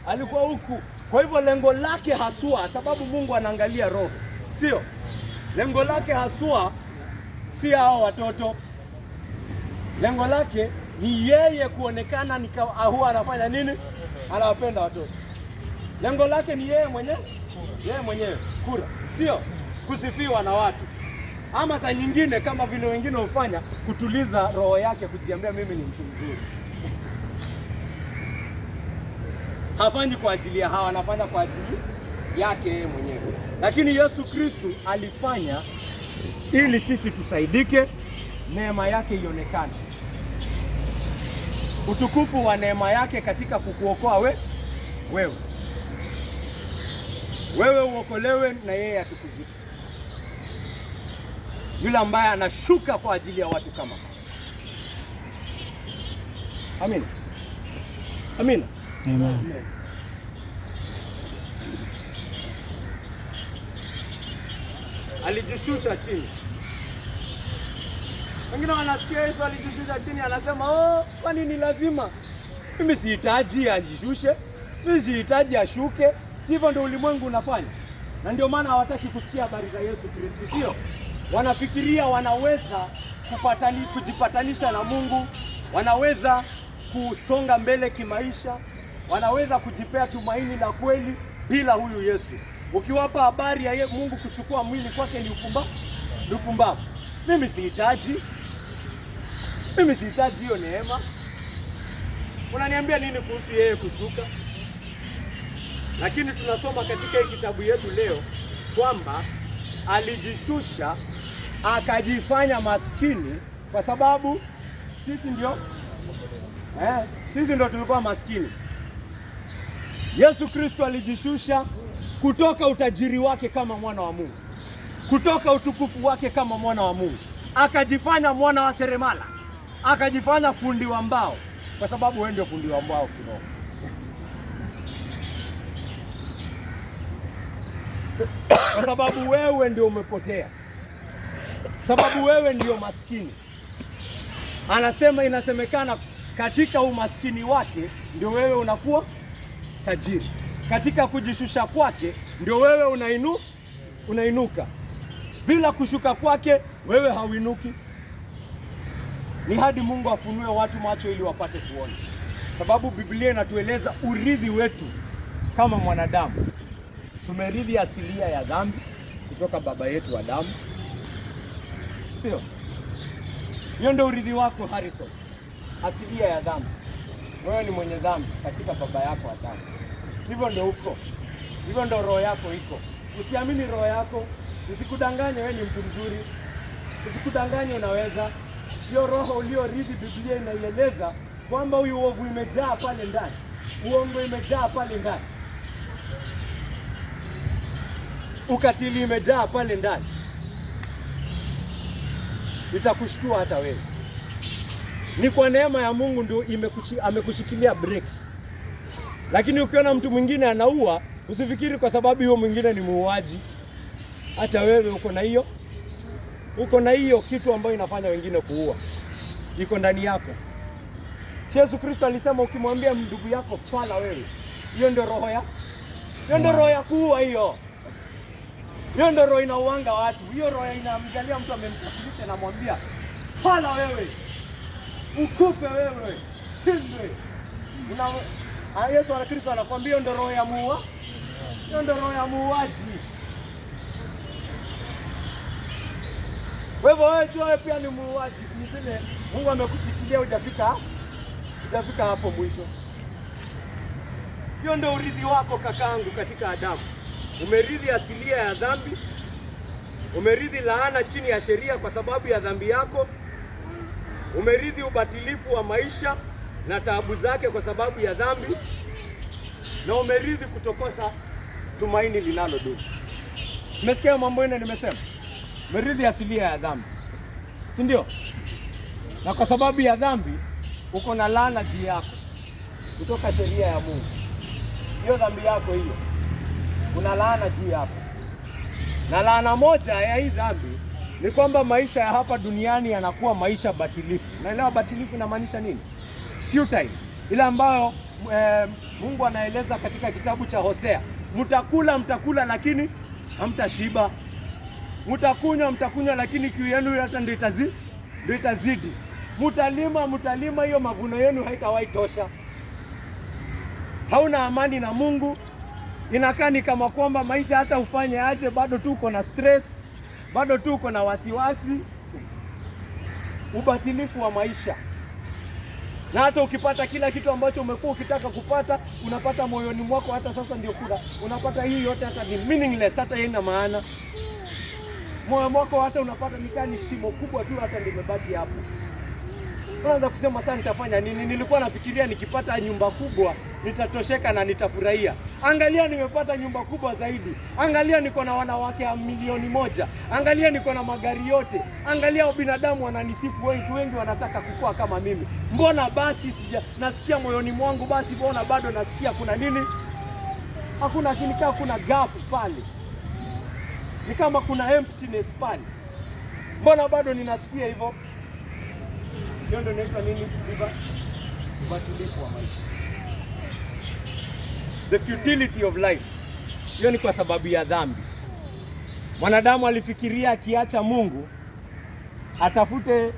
alikuwa huku. Kwa hivyo lengo lake haswa, sababu Mungu anaangalia roho, sio? Lengo lake haswa si hao watoto. Lengo lake ni yeye kuonekana huwa anafanya nini? Anawapenda watoto. Lengo lake ni yeye mwenyewe kura, sio kusifiwa na watu. Ama saa nyingine kama vile wengine hufanya, kutuliza roho yake, kujiambia mimi ni mtu mzuri. Hafanyi kwa ajili ya hawa, anafanya kwa ajili yake yeye mwenyewe. Lakini Yesu Kristo alifanya ili sisi tusaidike, neema yake ionekane. Utukufu wa neema yake katika kukuokoa wewe uokolewe na yeye atukuzike. Yule ambaye anashuka kwa ajili ya watu kama. Amina. Amina. Amen. Alijishusha chini. Wengine wanasikia Yesu alijishusha chini, anasema kwa nini lazima? Mimi sihitaji ajishushe, mimi sihitaji ashuke. Sivyo ndio ulimwengu unafanya. Na ndio maana hawataki kusikia habari za Yesu Kristo, sio? Wanafikiria wanaweza kujipatanisha na Mungu, wanaweza kusonga mbele kimaisha, wanaweza kujipea tumaini la kweli bila huyu Yesu. Ukiwapa habari ya Mungu kuchukua mwili kwake ni upumbavu. Mimi sihitaji hiyo neema. Unaniambia nini kuhusu yeye kushuka? Lakini tunasoma katika hii kitabu yetu leo kwamba alijishusha akajifanya maskini, kwa sababu sisi ndio tulikuwa maskini. Yesu Kristo alijishusha kutoka utajiri wake kama mwana wa Mungu, kutoka utukufu wake kama mwana wa Mungu, akajifanya mwana wa seremala, akajifanya fundi wa mbao, kwa sababu wewe ndio fundi wa mbao kidogo. Kwa sababu wewe ndio umepotea, sababu wewe ndio maskini. Anasema inasemekana katika umaskini wake ndio wewe unakuwa tajiri, katika kujishusha kwake ndio wewe unainuka. Bila kushuka kwake wewe hauinuki. Ni hadi Mungu afunue watu macho ili wapate kuona, sababu Biblia inatueleza urithi wetu kama mwanadamu. Tumerithi asilia ya dhambi kutoka baba yetu Adamu, sio? Hiyo ndio urithi wako Harrison, asilia ya dhambi. Wewe ni mwenye dhambi katika baba yako Adamu. Hivyo ndio uko, hivyo ndio roho yako iko. Usiamini roho yako, usikudanganye wewe ni mtu mzuri, usikudanganye unaweza. Hiyo roho uliorithi, Biblia inaieleza kwamba huyu uovu imejaa pale ndani, uongo imejaa pale ndani, ukatili imejaa pale ndani. Itakushtua hata wewe. Ni kwa neema ya Mungu ndio amekushikilia breaks. Lakini ukiona mtu mwingine anaua, usifikiri kwa sababu huyo mwingine ni muuaji. Hata wewe uko na hiyo kitu ambayo inafanya wengine kuua, iko ndani yako. Yesu Kristo alisema ukimwambia ndugu yako fala wewe, hiyo ndio roho ya kuua hiyo. Hiyo ndio roho inauanga watu. Hiyo roho inamjalia mtu amemkasirisha na mwambia fala wewe, ukufe wewe, shindwe. Yesu wa Kristo anakuambia hiyo ndio roho ya muua. Hiyo ndio roho ya muuaji. Wewe pia ni muuaji. Ni vile Mungu amekushikilia hujafika hapo mwisho. Hiyo ndio urithi wako kakangu katika Adamu. Umerithi asilia ya dhambi. Umerithi laana chini ya sheria kwa sababu ya dhambi yako. Umerithi ubatilifu wa maisha na taabu zake kwa sababu ya dhambi. Na umerithi kutokosa tumaini linalodumu. Umesikia mambo yene nimesema? Umerithi asilia ya dhambi, si ndio? Na kwa sababu ya dhambi uko na laana juu yako kutoka sheria ya Mungu. Hiyo dhambi yako hiyo, una laana juu yako. Na laana moja ya hii dhambi ni kwamba maisha ya hapa duniani yanakuwa maisha batilifu. Unaelewa batilifu inamaanisha nini? Futile. Ile ambayo Mungu anaeleza katika kitabu cha Hosea. Mtakula lakini hamtashiba. Mtakunywa lakini kiu yenu hata ndio itazidi. Mtalima hiyo mavuno yenu haitawahi tosha. Hauna amani na Mungu. Inakaa ni kama kwamba maisha hata ufanye aje bado tu uko na stress, bado tu uko na wasiwasi. Ubatilifu wa maisha. Na hata ukipata kila kitu ambacho umekuwa ukitaka kupata, unapata moyoni mwako hata sasa ndio kula. Unapata hii yote hata ni meaningless, hata haina maana. Moyo mwako hata unapata ni shimo kubwa tu, hata limebaki hapo. Unaanza kusema sasa nitafanya nini? Nilikuwa nafikiria nikipata nyumba kubwa nitatosheka na nitafurahia. Angalia nimepata nyumba kubwa zaidi. Angalia niko na wanawake 1,000,000. Angalia niko na magari yote. Angalia binadamu wananisifu, wengi wanataka kukua kama mimi. Mbona basi nasikia moyoni mwangu basi mbona bado nasikia kuna nini? Hakuna kinikaa, kuna gap pale. Ni kama kuna emptiness pale. Mbona bado ninasikia hivyo? Hiyo ndio inaitwa nini? Ubatilifu wa maisha. The futility of life. Hiyo ni kwa sababu ya dhambi. Mwanadamu alifikiria akiacha Mungu atafute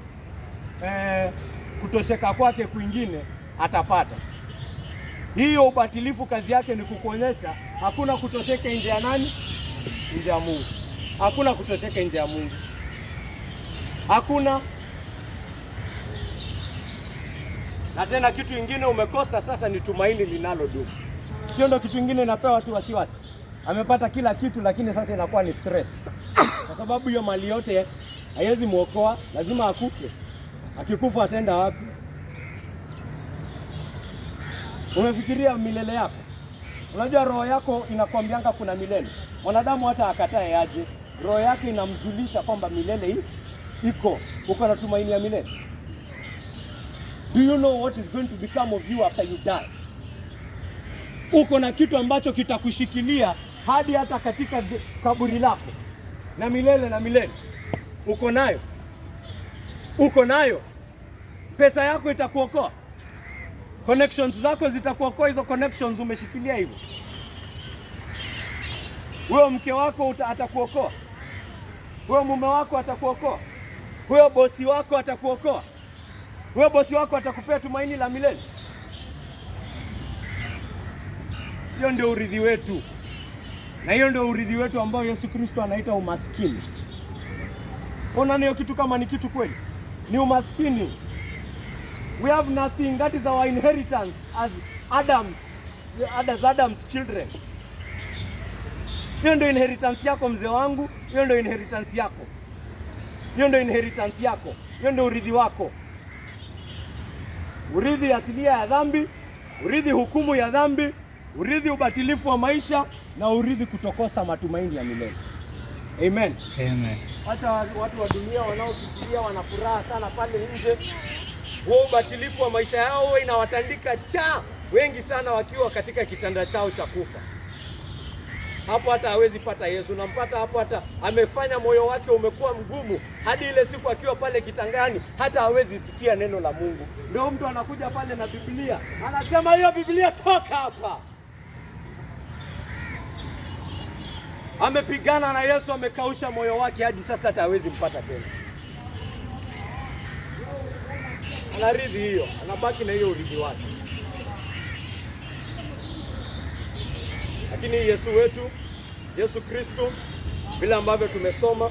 kutosheka kwake kwingine atapata. Hiyo ubatilifu kazi yake ni kukuonyesha hakuna kutosheka nje ya nani? Nje ya Mungu. Hakuna kutosheka nje ya Mungu. Hakuna. Na tena kitu kingine umekosa sasa ni tumaini linalodumu. Sio ndo kitu kingine inapewa watu wasiwasi. Amepata kila kitu lakini sasa inakuwa ni stress. Kwa sababu hiyo mali yote haiwezi muokoa, lazima akufe. Akikufa ataenda wapi? Umefikiria milele yako? Unajua roho yako inakwambianga kuna milele. Mwanadamu hata akatae aje, roho yake inamjulisha kwamba milele iko, uko na tumaini ya milele? Do you know what is going to become of you after you die? Uko na kitu ambacho kitakushikilia hadi hata katika kaburi lako na milele na milele. Uko nayo? Uko nayo? Pesa yako itakuokoa? Connections zako zitakuokoa? Hizo connections umeshikilia hivyo? Wewe mke wako atakuokoa? Wewe mume wako atakuokoa? Wewe bosi wako atakuokoa? Wewe bosi wako atakupea tumaini la milele? Hiyo ndio urithi wetu, na hiyo ndio urithi wetu ambao Yesu Kristo anaita umaskini. Ona hiyo kitu kama ni kitu kweli, ni umaskini. We have nothing. That is our inheritance as Adam's children. Hiyo ndio inheritance yako mzee wangu, hiyo ndio inheritance yako, hiyo ndio inheritance yako, hiyo ndio urithi wako. Urithi asilia ya dhambi, urithi hukumu ya dhambi, urithi ubatilifu wa maisha, na urithi kutokosa matumaini ya milele. Amen. Amen. Hata watu wa dunia wanaofikiria wana furaha sana pale nje, wao ubatilifu wa maisha yao inawatandika wengi sana wakiwa katika kitanda chao cha kufa. Hapo hata hawezi pata Yesu, nampata hapo hata amefanya moyo wake umekuwa mgumu hadi ile siku akiwa pale kitangani hata hawezi sikia neno la Mungu. Ndio mtu anakuja pale na Biblia, anasema hiyo Biblia toka hapa. Amepigana na Yesu, amekausha moyo wake hadi sasa hata hawezi mpata tena. Anaridhi hiyo, anabaki na hiyo urithi wake. Lakini Yesu wetu, Yesu Kristo, vile ambavyo tumesoma,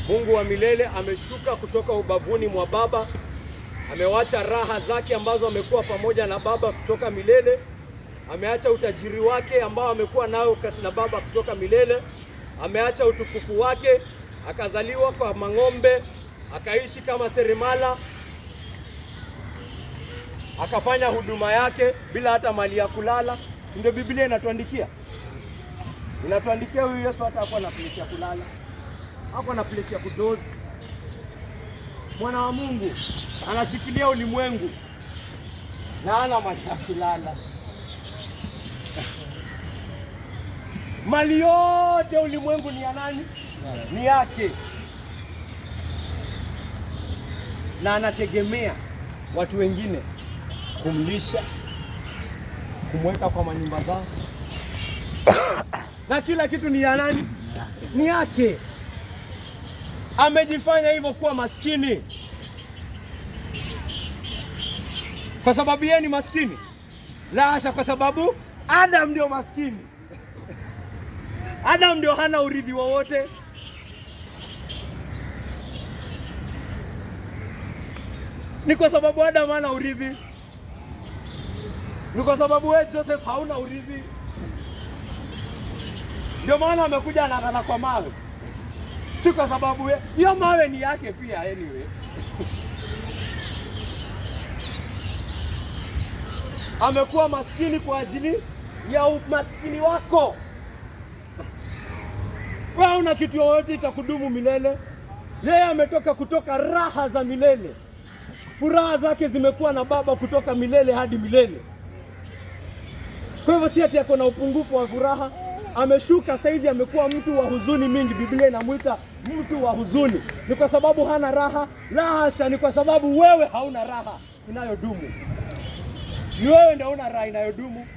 Mungu wa milele ameshuka kutoka ubavuni mwa Baba, amewacha raha zake ambazo amekuwa pamoja na Baba kutoka milele, ameacha utajiri wake ambao amekuwa nao na Baba kutoka milele, ameacha utukufu wake, akazaliwa kwa mang'ombe, akaishi kama seremala, akafanya huduma yake bila hata mali ya kulala. Si ndio Biblia inatuandikia? Inatuandikia huyu Yesu hata hakuwa na place ya kulala, hakuwa na place ya kudozi. Mwana wa Mungu anashikilia ulimwengu na hana mali ya kulala. Mali yote ulimwengu ni ya nani? Ni yake. Na anategemea watu wengine kumlisha, kumweka kwa manyumba zao. Na kila kitu ni ya nani? Ni yake. Amejifanya hivyo kuwa maskini. Kwa sababu yeye ni maskini? La hasha, kwa sababu Adam ndio maskini. Adam ndio hana urithi wowote. Ni kwa sababu Adam hana urithi. Ni kwa sababu wewe Joseph hauna urithi. Ndio maana amekuja analala kwa mawe. Si kwa sababu hiyo mawe ni yake pia anyway. Amekuwa maskini kwa ajili ya umaskini wako. Wewe una kitu yoyote itakudumu milele? Yeye ametoka kutoka raha za milele. Furaha zake zimekuwa na Baba kutoka milele hadi milele. Kwa hivyo si ati yako na upungufu wa furaha. Ameshuka saizi, amekuwa mtu wa huzuni mingi. Biblia inamuita mtu wa huzuni. Ni kwa sababu hana raha? La hasha, ni kwa sababu wewe hauna raha inayodumu. Ni wewe ndio huna raha inayodumu.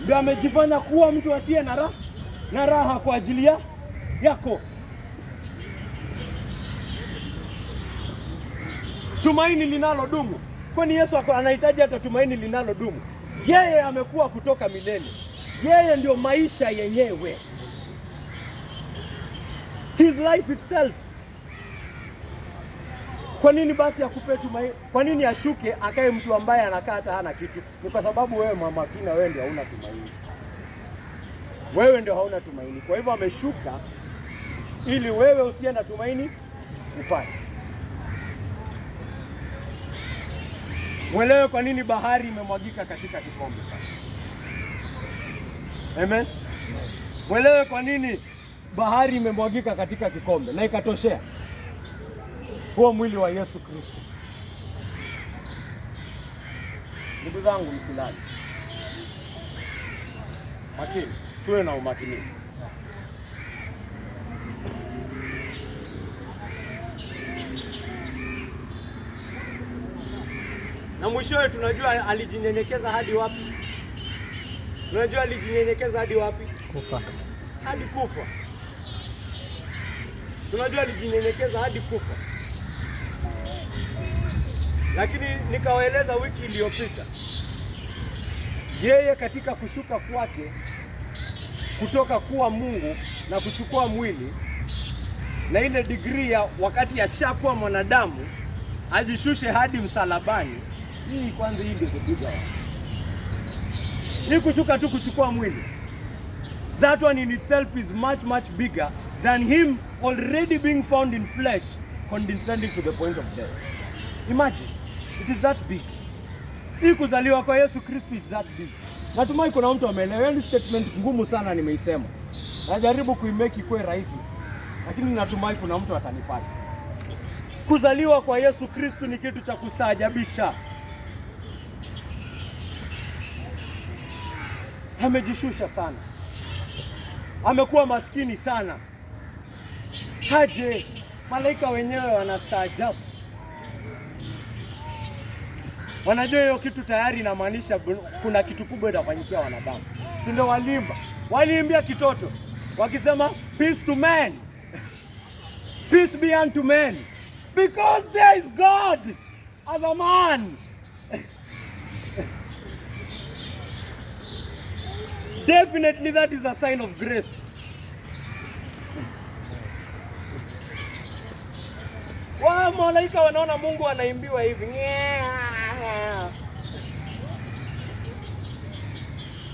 Ndio amejifanya kuwa mtu asiye na raha kwa ajili yako. Tumaini linalodumu. Kwani Yesu anahitaji hata tumaini linalodumu? Yeye amekuwa kutoka milele. Yeye ndio maisha yenyewe. His life itself. Kwa nini basi akupe tumaini? Kwa nini ashuke akae mtu ambaye anakaa hata hana kitu? Ni kwa sababu wewe Mama Tina, wewe ndio hauna tumaini. Wewe ndio hauna tumaini. Kwa hivyo ameshuka ili wewe usiye na tumaini upate. Mwelewe kwa nini bahari imemwagika katika kikombe sasa. Amen. Mwelewe kwa nini bahari imemwagika katika kikombe na ikatoshea. huo mwili wa Yesu Kristo. Ndugu zangu, msilali. Makini, tuwe na umakinifu. Na mwishowe tunajua alijinyenyekeza hadi wapi? Tunajua alijinyenyekeza hadi wapi? Kufa. Hadi kufa. Tunajua alijinyenyekeza hadi kufa. Lakini nikawaeleza wiki iliyopita, yeye katika kushuka kwake kutoka kuwa Mungu na kuchukua mwili na ile degree ya wakati ashakuwa mwanadamu ajishushe hadi msalabani. Hii kwanza, hii ndio the bigger one. Hii kushuka tu kuchukua mwili, that one in itself is much bigger than him already being found in flesh condescending to the point of death. Imagine, it is that big. Hii kuzaliwa kwa Yesu Kristo is that big. Natumai kuna mtu ameelewa. Ni statement ngumu sana nimeisema. Najaribu kuimeki ikuwe rahisi, lakini natumai kuna mtu atanipata. Kuzaliwa kwa Yesu Kristo ni kitu cha kustaajabisha. Amejishusha sana. Amekuwa maskini sana. Haje, malaika wenyewe wanastaajabu. Wanajua hiyo kitu tayari inamaanisha kuna kitu kubwa itafanyikia wanadamu. Si ndio waliimbia kitoto wakisema peace to men, peace be unto men, because there is God as a man. Definitely that is a sign of grace. Wao malaika wanaona Mungu anaimbiwa hivi.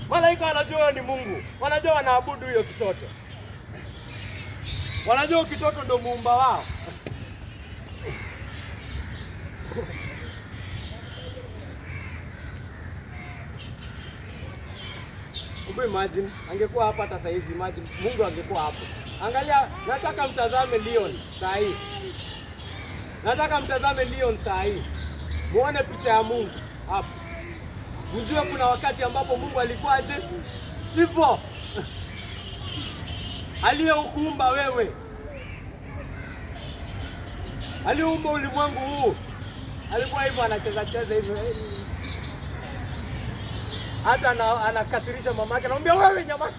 Malaika wanajua ni Mungu. Wanajua wanaabudu hiyo kitoto. Wanajua kitoto ndio muumba wao. Imagine, angekuwa hapa hata saizi, imagine, Mungu angekuwa hapo. Angalia, nataka mtazame Leon saa hii. Nataka mtazame Leon saa hii. Muone picha ya Mungu hapo. Mjue kuna wakati ambapo Mungu alikuwa aje? Hivyo. Aliyekuumba wewe. Aliumba ulimwengu huu. Alikuwa hivyo anacheza hivyo. Hata anakasirisha mamake, anamwambia wewe nyamaza.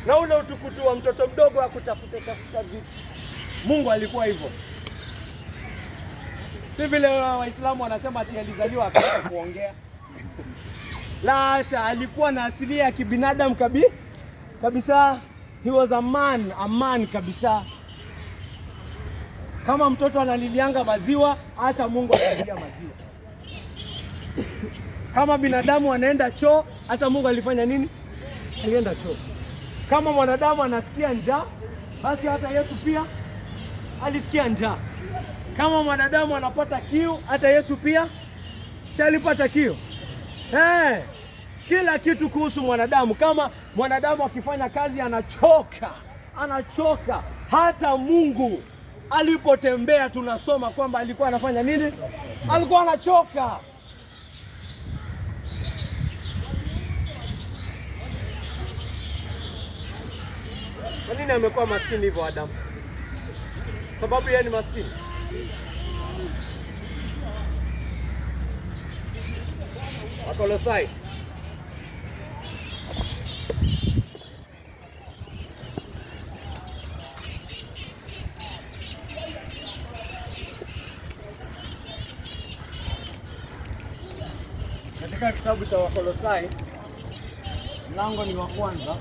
Na ule utukutu wa mtoto mdogo akutafuta vitu. Mungu alikuwa hivyo. Si vile Waislamu wanasema ati alizaliwa akaanza kuongea. La hasha, alikuwa na asilia ya kibinadamu kabisa. He was a man kabisa. Kama mtoto analilianga maziwa, hata Mungu analilia maziwa. Kama binadamu anaenda choo, hata Mungu alifanya nini? Alienda choo. Kama mwanadamu anasikia njaa, basi hata Yesu pia alisikia njaa. Kama mwanadamu anapata kiu, hata Yesu pia alipata kiu. Kila kitu kuhusu mwanadamu. Kama mwanadamu akifanya kazi anachoka. Hata Mungu alipotembea tunasoma kwamba alikuwa anafanya nini? Alikuwa anachoka. Kwa nini amekuwa maskini hivyo Adamu? Sababu yeye ni maskini. Wakolosai katika kitabu cha Wakolosai mlango ni wa kwanza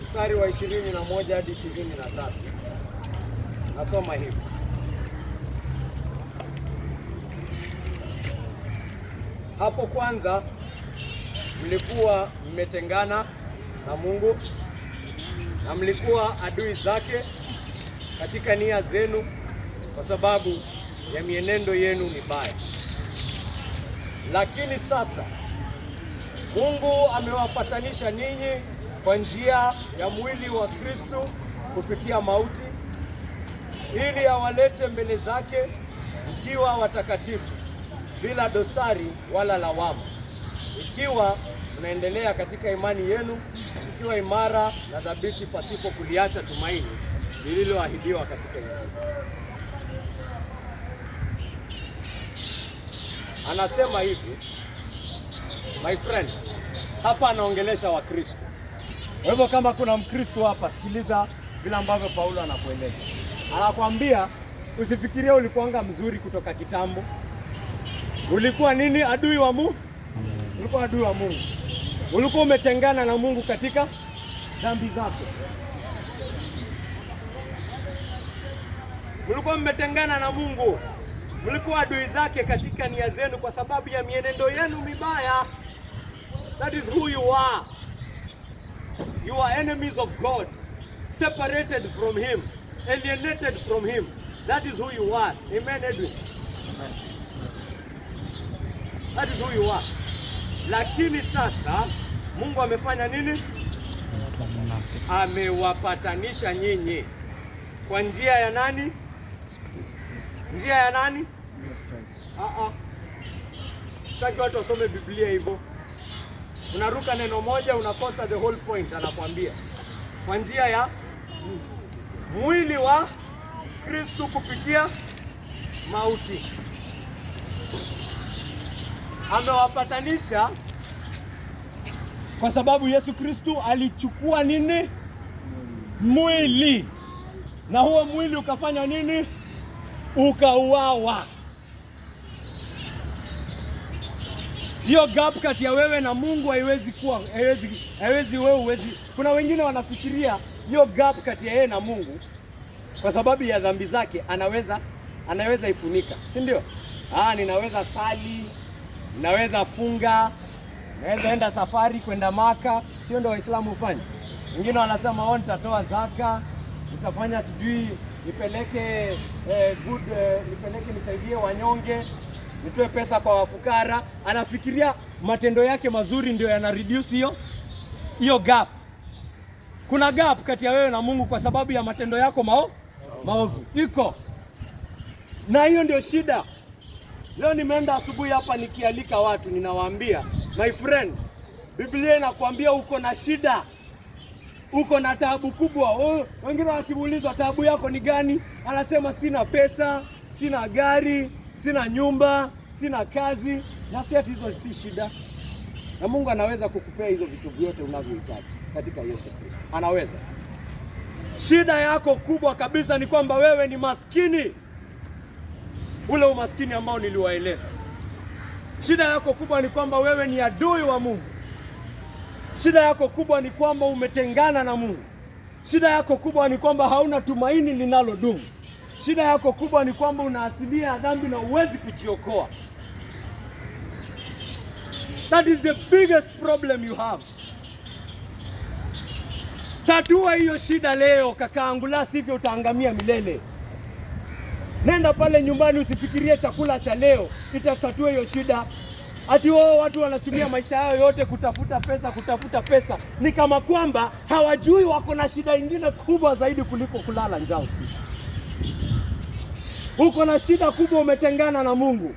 mstari wa 21 hadi 23. Nasoma hivi. Hapo kwanza mlikuwa mmetengana na Mungu na mlikuwa adui zake katika nia zenu kwa sababu ya mienendo yenu mibaya. Lakini sasa Mungu amewapatanisha ninyi kwa njia ya mwili wa Kristo kupitia mauti, ili awalete mbele zake ikiwa watakatifu, bila dosari wala lawama. Ikiwa unaendelea katika imani yenu, ikiwa imara na thabiti, pasipo kuliacha tumaini lililoahidiwa katika Injili. Anasema hivi, my friend, hapa anaongelesha Wakristo. Kwa hivyo kama kuna Mkristo hapa, sikiliza vile ambavyo Paulo anakueleza. Anakuambia usifikirie ulikuanga mzuri kutoka kitambo. Ulikuwa nini? Adui wa Mungu. Ulikuwa adui wa Mungu. Ulikuwa umetengana na Mungu katika dhambi zako. Ulikuwa mmetengana na Mungu. Mlikuwa adui zake katika nia zenu kwa sababu ya mienendo yenu mibaya. That is who you are. You are enemies of God, separated from Him, alienated from Him. That is who you are. Amen, Edwin? Amen. That is who you are. Lakini sasa Mungu amefanya nini? Amewapatanisha nyinyi kwa njia ya nani? Njia ya nani? Sitaki watu wasome Biblia hivyo. Unaruka neno moja unakosa the whole point. Anakuambia kwa njia ya mwili wa Kristo kupitia mauti. Amewapatanisha kwa sababu Yesu Kristo alichukua nini? Mwili. Na huo mwili ukafanya nini? Ukauawa. Hiyo gap kati ya wewe na Mungu haiwezi kuwa, haiwezi wewe uwezi. Kuna wengine wanafikiria hiyo gap kati ya yeye na Mungu kwa sababu ya dhambi zake anaweza ifunika, si ndio? Ninaweza sali, ninaweza funga, naweza enda safari kwenda Maka, sio ndio Waislamu hufanya? Wengine wanasema nitatoa zaka, nitafanya sijui nipeleke nipeleke nisaidie wanyonge, nitoe pesa kwa wafukara. Anafikiria matendo yake mazuri ndio yana reduce hiyo gap. Kuna gap kati ya wewe na Mungu kwa sababu ya matendo yako maovu. Iko. Na hiyo ndio shida. Leo nimeenda asubuhi hapa nikialika watu, ninawaambia, my friend, Biblia inakuambia uko na shida. Uko na taabu kubwa. Wengine wakiulizwa taabu yako ni gani? Anasema sina pesa, sina gari, sina nyumba, sina kazi. Na si ati hizo si shida. Na Mungu anaweza kukupea hizo vitu vyote unavyohitaji katika Yesu Kristo. Anaweza. Shida yako kubwa kabisa ni kwamba wewe ni maskini. Ule umaskini ambao niliwaeleza. Shida yako kubwa ni kwamba wewe ni adui wa Mungu. Shida yako kubwa ni kwamba umetengana na Mungu. Shida yako kubwa ni kwamba hauna tumaini linalodumu. Shida yako kubwa ni kwamba una asilia ya dhambi na huwezi kujiokoa. That is the biggest problem you have. Tatua hiyo shida leo kakaangu, la sivyo utaangamia milele. Nenda pale nyumbani, usifikirie chakula cha leo itatatua hiyo shida. Ati watu wanatumia maisha yao yote kutafuta pesa. Ni kama kwamba hawajui wako na shida nyingine kubwa zaidi kuliko kulala njaa usiku. Uko na shida kubwa, umetengana na Mungu.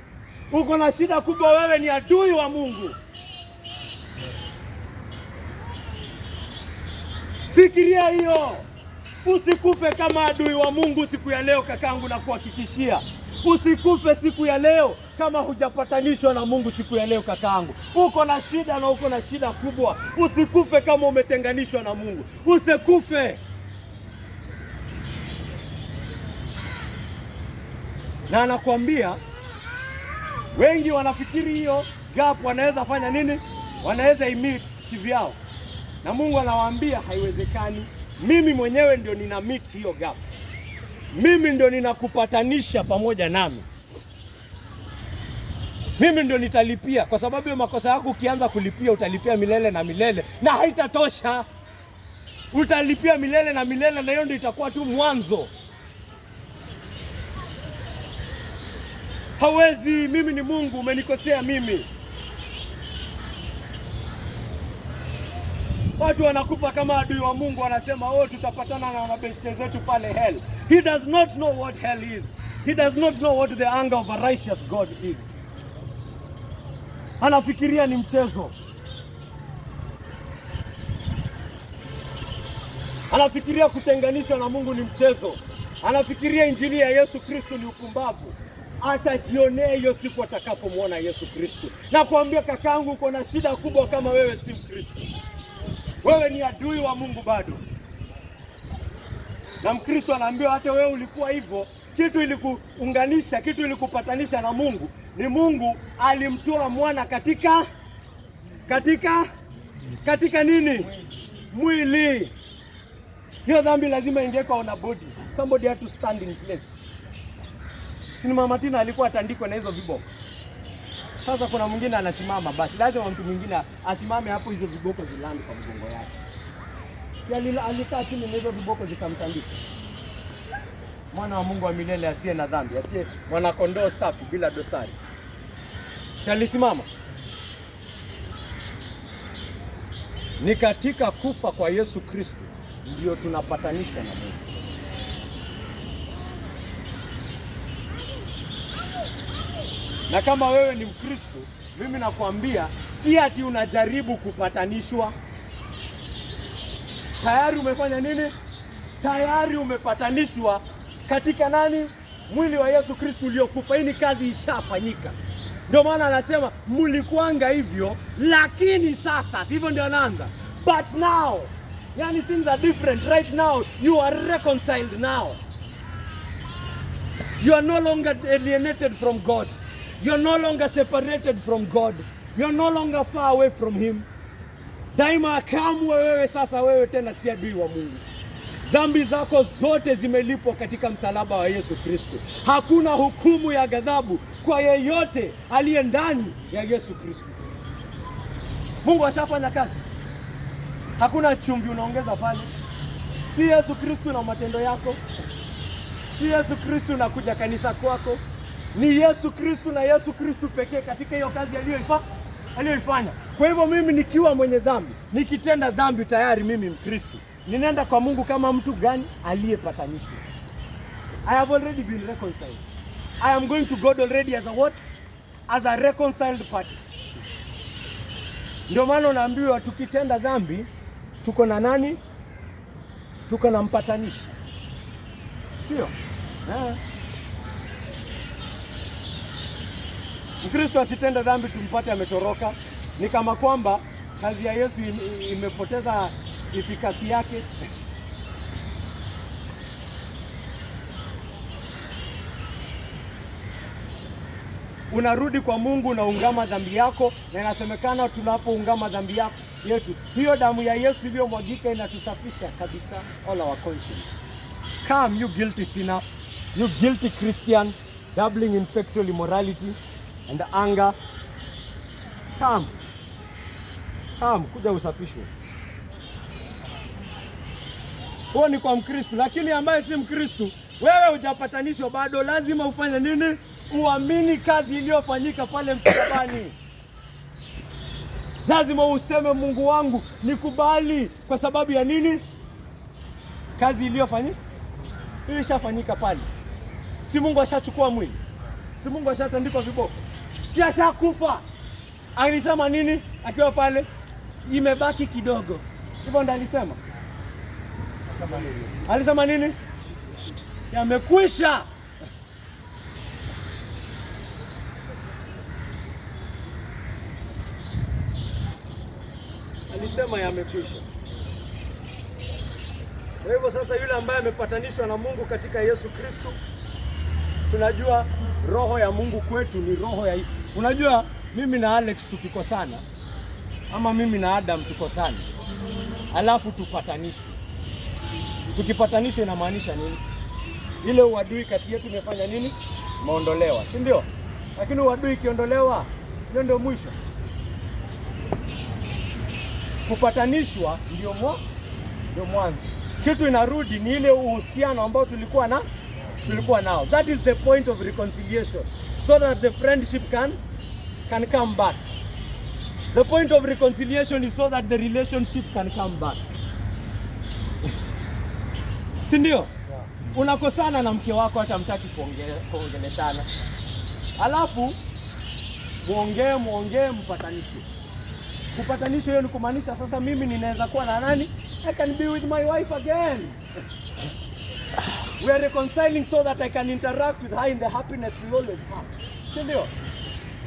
Uko na shida kubwa, wewe ni adui wa Mungu. Fikiria hiyo. Usikufe kama adui wa Mungu siku ya leo kakangu, na kuhakikishia. Usikufe siku ya leo kama hujapatanishwa na Mungu siku ya leo kakangu. Uko na shida na uko na shida kubwa. Usikufe kama umetenganishwa na Mungu. Usikufe. Na anakuambia wengi wanafikiri hiyo gap wanaweza fanya nini? Wanaweza imit kivyao. Na Mungu anawaambia haiwezekani. Mimi mwenyewe ndio nina meet hiyo gap. Mimi ndio ninakupatanisha pamoja nami. Mimi ndio nitalipia, kwa sababu ya makosa yako ukianza kulipia utalipia milele na milele, na haitatosha. Utalipia milele na milele, na hiyo ndio itakuwa tu mwanzo. Hawezi. Mimi ni Mungu, umenikosea mimi. Watu wanakufa kama adui wa Mungu, wanasema oh, tutapatana na mabeshte zetu pale hell. He does not know what hell is. He does not know what the anger of a righteous God is. Anafikiria ni mchezo. Anafikiria kutenganishwa na Mungu ni mchezo. Anafikiria injili ya Yesu Kristo ni upumbavu. Atajionea hiyo siku atakapomwona Yesu Kristo. Na kuambia kakangu, uko na shida kubwa kama wewe si Mkristo. Wewe ni adui wa Mungu bado. Na Mkristo anaambiwa hata wewe ulikuwa hivyo, kitu ilikuunganisha, kitu ilikupatanisha na Mungu. Ni Mungu alimtoa mwana katika nini? Mwili. Hiyo dhambi lazima ingekuwa on a body. Somebody had to stand in place. Sini Mama Tina alikuwa atandikwe na hizo viboko. Sasa kuna mwingine anasimama, basi lazima mtu mwingine asimame hapo, hizo viboko zilandi kwa mgongo yake. Kia alikaa chini na hizo viboko zikamtandika. Mwana wa Mungu wa milele asiye na dhambi, asiye mwana kondoo safi bila dosari. Alisimama. Ni katika kufa kwa Yesu Kristo ndio tunapatanishwa na Mungu. Na kama wewe ni Mkristo, mimi nakwambia si ati unajaribu kupatanishwa. Tayari umefanya nini? Tayari umepatanishwa katika nani? Mwili wa Yesu Kristo uliokufa. Hii ni kazi ishafanyika. Ndio maana anasema mlikuanga hivyo, lakini sasa hivyo ndio anaanza. But now, yani things are different. Right now, you are reconciled now. You are no longer alienated from God. You are no longer separated from God. You are no longer far away from Him. Daima kamwe wewe sasa, wewe tena si adui wa Mungu. Dhambi zako zote zimelipwa katika msalaba wa Yesu Kristo. Hakuna hukumu ya ghadhabu kwa yeyote aliye ndani ya Yesu Kristo. Mungu ashafanya kazi. Hakuna chumvi unaongeza pale. Si Yesu Kristo na matendo yako. Si Yesu Kristo na kuja kanisa kwako. Ni Yesu Kristo na Yesu Kristo pekee katika hiyo kazi aliyoifanya. Kwa hivyo mimi nikiwa mwenye dhambi, nikitenda dhambi, tayari mimi Mkristo. Ninaenda kwa Mungu kama mtu gani? Aliyepatanishwa. I have already been reconciled. I am going to God already as a what? As a reconciled party. Ndio maana unaambiwa tukitenda dhambi tuko na nani? Tuko na mpatanishi. Sio? Mkristo asitende dhambi tumpate ametoroka. Ni kama kwamba kazi ya Yesu imepoteza efikasi yake. Unarudi kwa Mungu, unaungama dhambi yako, na inasemekana tunapoungama dhambi yetu, hiyo damu ya Yesu iliyomwagika inatusafisha kabisa, all our conscience. Come you guilty sinner, you guilty Christian, dabbling in sexual immorality and anger. Come, kuja usafishwe. Huo ni kwa Mkristo, lakini ambaye si Mkristo, wewe hujapatanishwa bado, lazima ufanye nini? Uamini kazi iliyofanyika pale msalabani. Lazima useme Mungu wangu nikubali, kwa sababu ya nini? Kazi iliyofanyika ilishafanyika pale. Si Mungu ashachukua mwili? Si Mungu ashatandikwa viboko? Si ashakufa? Alisema nini akiwa pale? Imebaki kidogo. Hivyo ndo alisema. Alisema nini? Yamekwisha. Alisema yamekwisha. Kwa hivyo sasa yule ambaye amepatanishwa na Mungu katika Yesu Kristo, tunajua roho ya Mungu kwetu ni roho ya... Unajua mimi na Alex tukikosana, ama mimi na Adam tukosana, alafu tupatanishwe. Tukipatanishwa inamaanisha nini? Ile uadui kati yetu imefanya nini? Maondolewa, si ndio? Lakini uadui ikiondolewa, hiyo ndio mwisho. Kupatanishwa ndio mwanzo. Kitu inarudi ni ile uhusiano ambao tulikuwa nao. That is the point of reconciliation, so that the friendship can come back. The point of reconciliation is so that the relationship can come back. Si ndio? Yeah. Unakosana na mke wako hata mtaki kuongeleshana. Alafu muongee mpatanisho. Kupatanisho hiyo ni kumaanisha sasa mimi ninaweza kuwa na nani? I can be with my wife again. We are reconciling so that I can interact with her in the happiness we always have. Si ndio?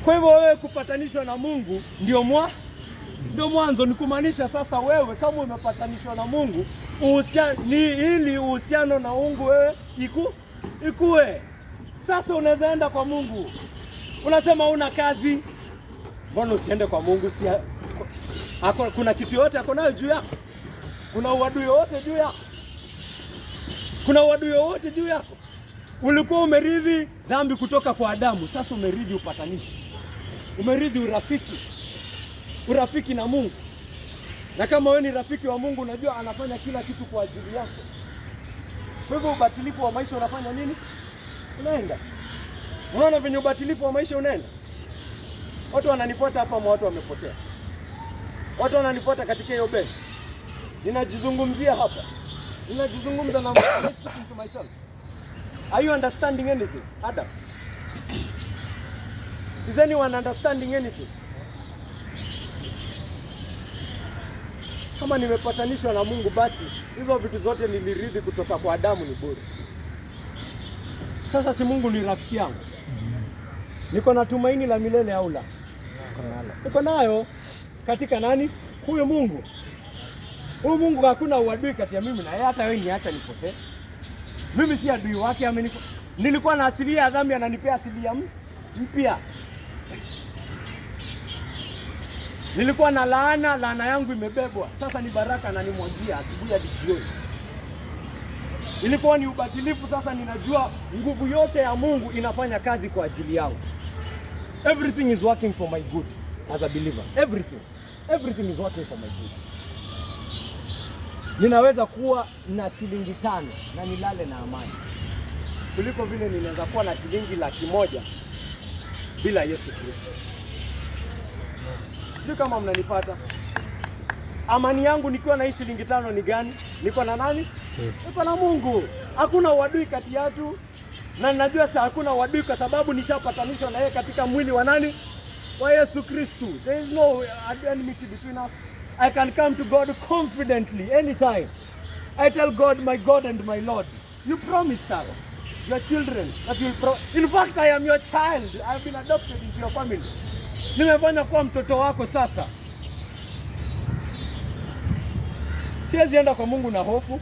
Kwa hivyo wewe kupatanishwa na Mungu ndio mwanzo, ni kumaanisha sasa wewe kama umepatanishwa na Mungu, ili uhusiano na Mungu wewe ikue. Sasa unaweza enda kwa Mungu. Unasema una kazi, mbona usiende kwa Mungu? Kuna kitu yote ako nayo juu yako? Kuna uadui wote juu yako? Kuna uadui wote juu yako? Ulikuwa umerithi dhambi kutoka kwa Adamu, sasa umerithi upatanishi. Umerithi urafiki na Mungu. Na kama wewe ni rafiki wa Mungu, unajua anafanya kila kitu kwa ajili yako. Kwa hivyo ubatilifu wa maisha unafanya nini? Unaenda. Unaona venye ubatilifu wa maisha unaenda? Watu wananifuata hapa, watu wamepotea. Watu wananifuata katika hiyo bench. Ninajizungumzia hapa. Ninajizungumza na I'm speaking to myself. Are you understanding anything, Adam? Is anyone understanding anything? Kama nimepatanishwa na Mungu, basi hizo vitu zote nilirithi kutoka kwa Adamu ni bure. Sasa si Mungu ni rafiki yangu? Niko na tumaini la milele au la? Niko nayo katika nani? Huyo Mungu. Huyo Mungu, hakuna uadui kati ya mimi na yeye. Hata wewe niacha nipotee, mimi si adui wake. Nilikuwa na asilia ya dhambi, ananipea asilia mpya. Nilikuwa na laana yangu imebebwa, sasa ni baraka na nimwagia asubuhi hadi jioni. Ilikuwa ni ubatilifu, sasa ninajua nguvu yote ya Mungu inafanya kazi kwa ajili yangu. Everything is working for my good as a believer. Everything is working for my good. Ninaweza kuwa na shilingi 5 na nilale na amani, kuliko vile ninaweza kuwa na shilingi 100,000 bila Yesu Kristo. Sio kama mnanipata. Amani yangu nikiwa na hii shilingi 5 ni gani? Niko na nani? Yes. Niko na Mungu. Hakuna uadui kati yetu. Na ninajua sasa hakuna uadui kwa sababu nishapatanishwa na yeye katika mwili wa nani? Wa Yesu Kristo. There is no enmity between us. I can come to God confidently anytime. I tell God, my God and my Lord, you promised us, your children, that you'll in fact, I am your child. I have been adopted into your family. Nimefanya kuwa mtoto wako sasa. Siwezi enda kwa Mungu na hofu.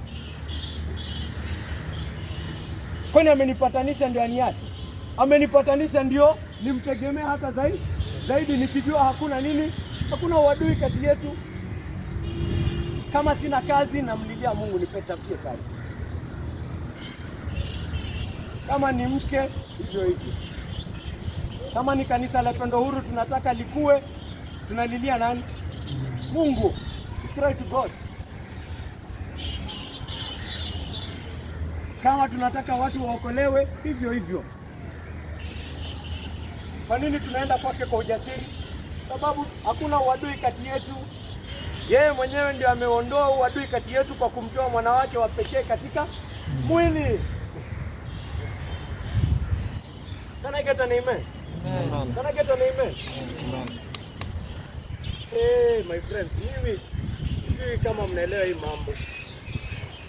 Kwani amenipatanisha ndio aniache? Amenipatanisha ndio nimtegemea hata zaidi nikijua hakuna nini? Hakuna uadui kati yetu. Kama sina kazi, namlilia Mungu nipetafutie kazi. Kama ni mke, hivyo hivyo. Kama ni kanisa la Pendo Huru tunataka likue, tunalilia nani? Mungu. Cry to God. Kama tunataka watu waokolewe, hivyo hivyo. Kwa nini tunaenda kwake kwa ujasiri? Sababu hakuna uadui kati yetu. Yeye mwenyewe ndio ameondoa uadui kati yetu kwa kumtoa mwana wake wa pekee katika mwili. Can I get an amen? Amen. Can I get an amen? Amen. Hey, my friends, sijui kama mnaelewa hii mambo.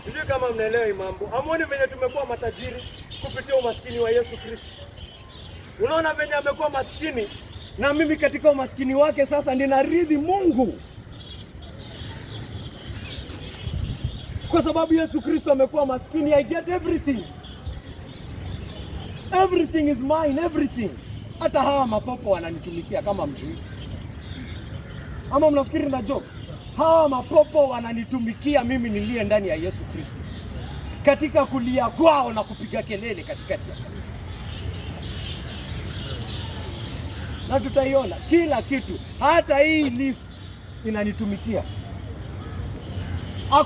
Sijui kama mnaelewa hii mambo. Hamuoni venye tumekuwa matajiri kupitia umaskini wa Yesu Kristo? Unaona venye amekuwa maskini, na mimi katika umaskini wake sasa ninarithi Mungu. Kwa sababu Yesu Kristo amekuwa maskini, I get everything. Everything is mine, everything. Hata hawa mapopo wananitumikia kama mjui. Ama mnafikiri na joke? Hawa mapopo wananitumikia mimi niliye ndani ya Yesu Kristo. Katika kulia kwao na kupiga kelele katikati ya kanisa. Na tutaiona kila kitu, hata hii leaf inanitumikia.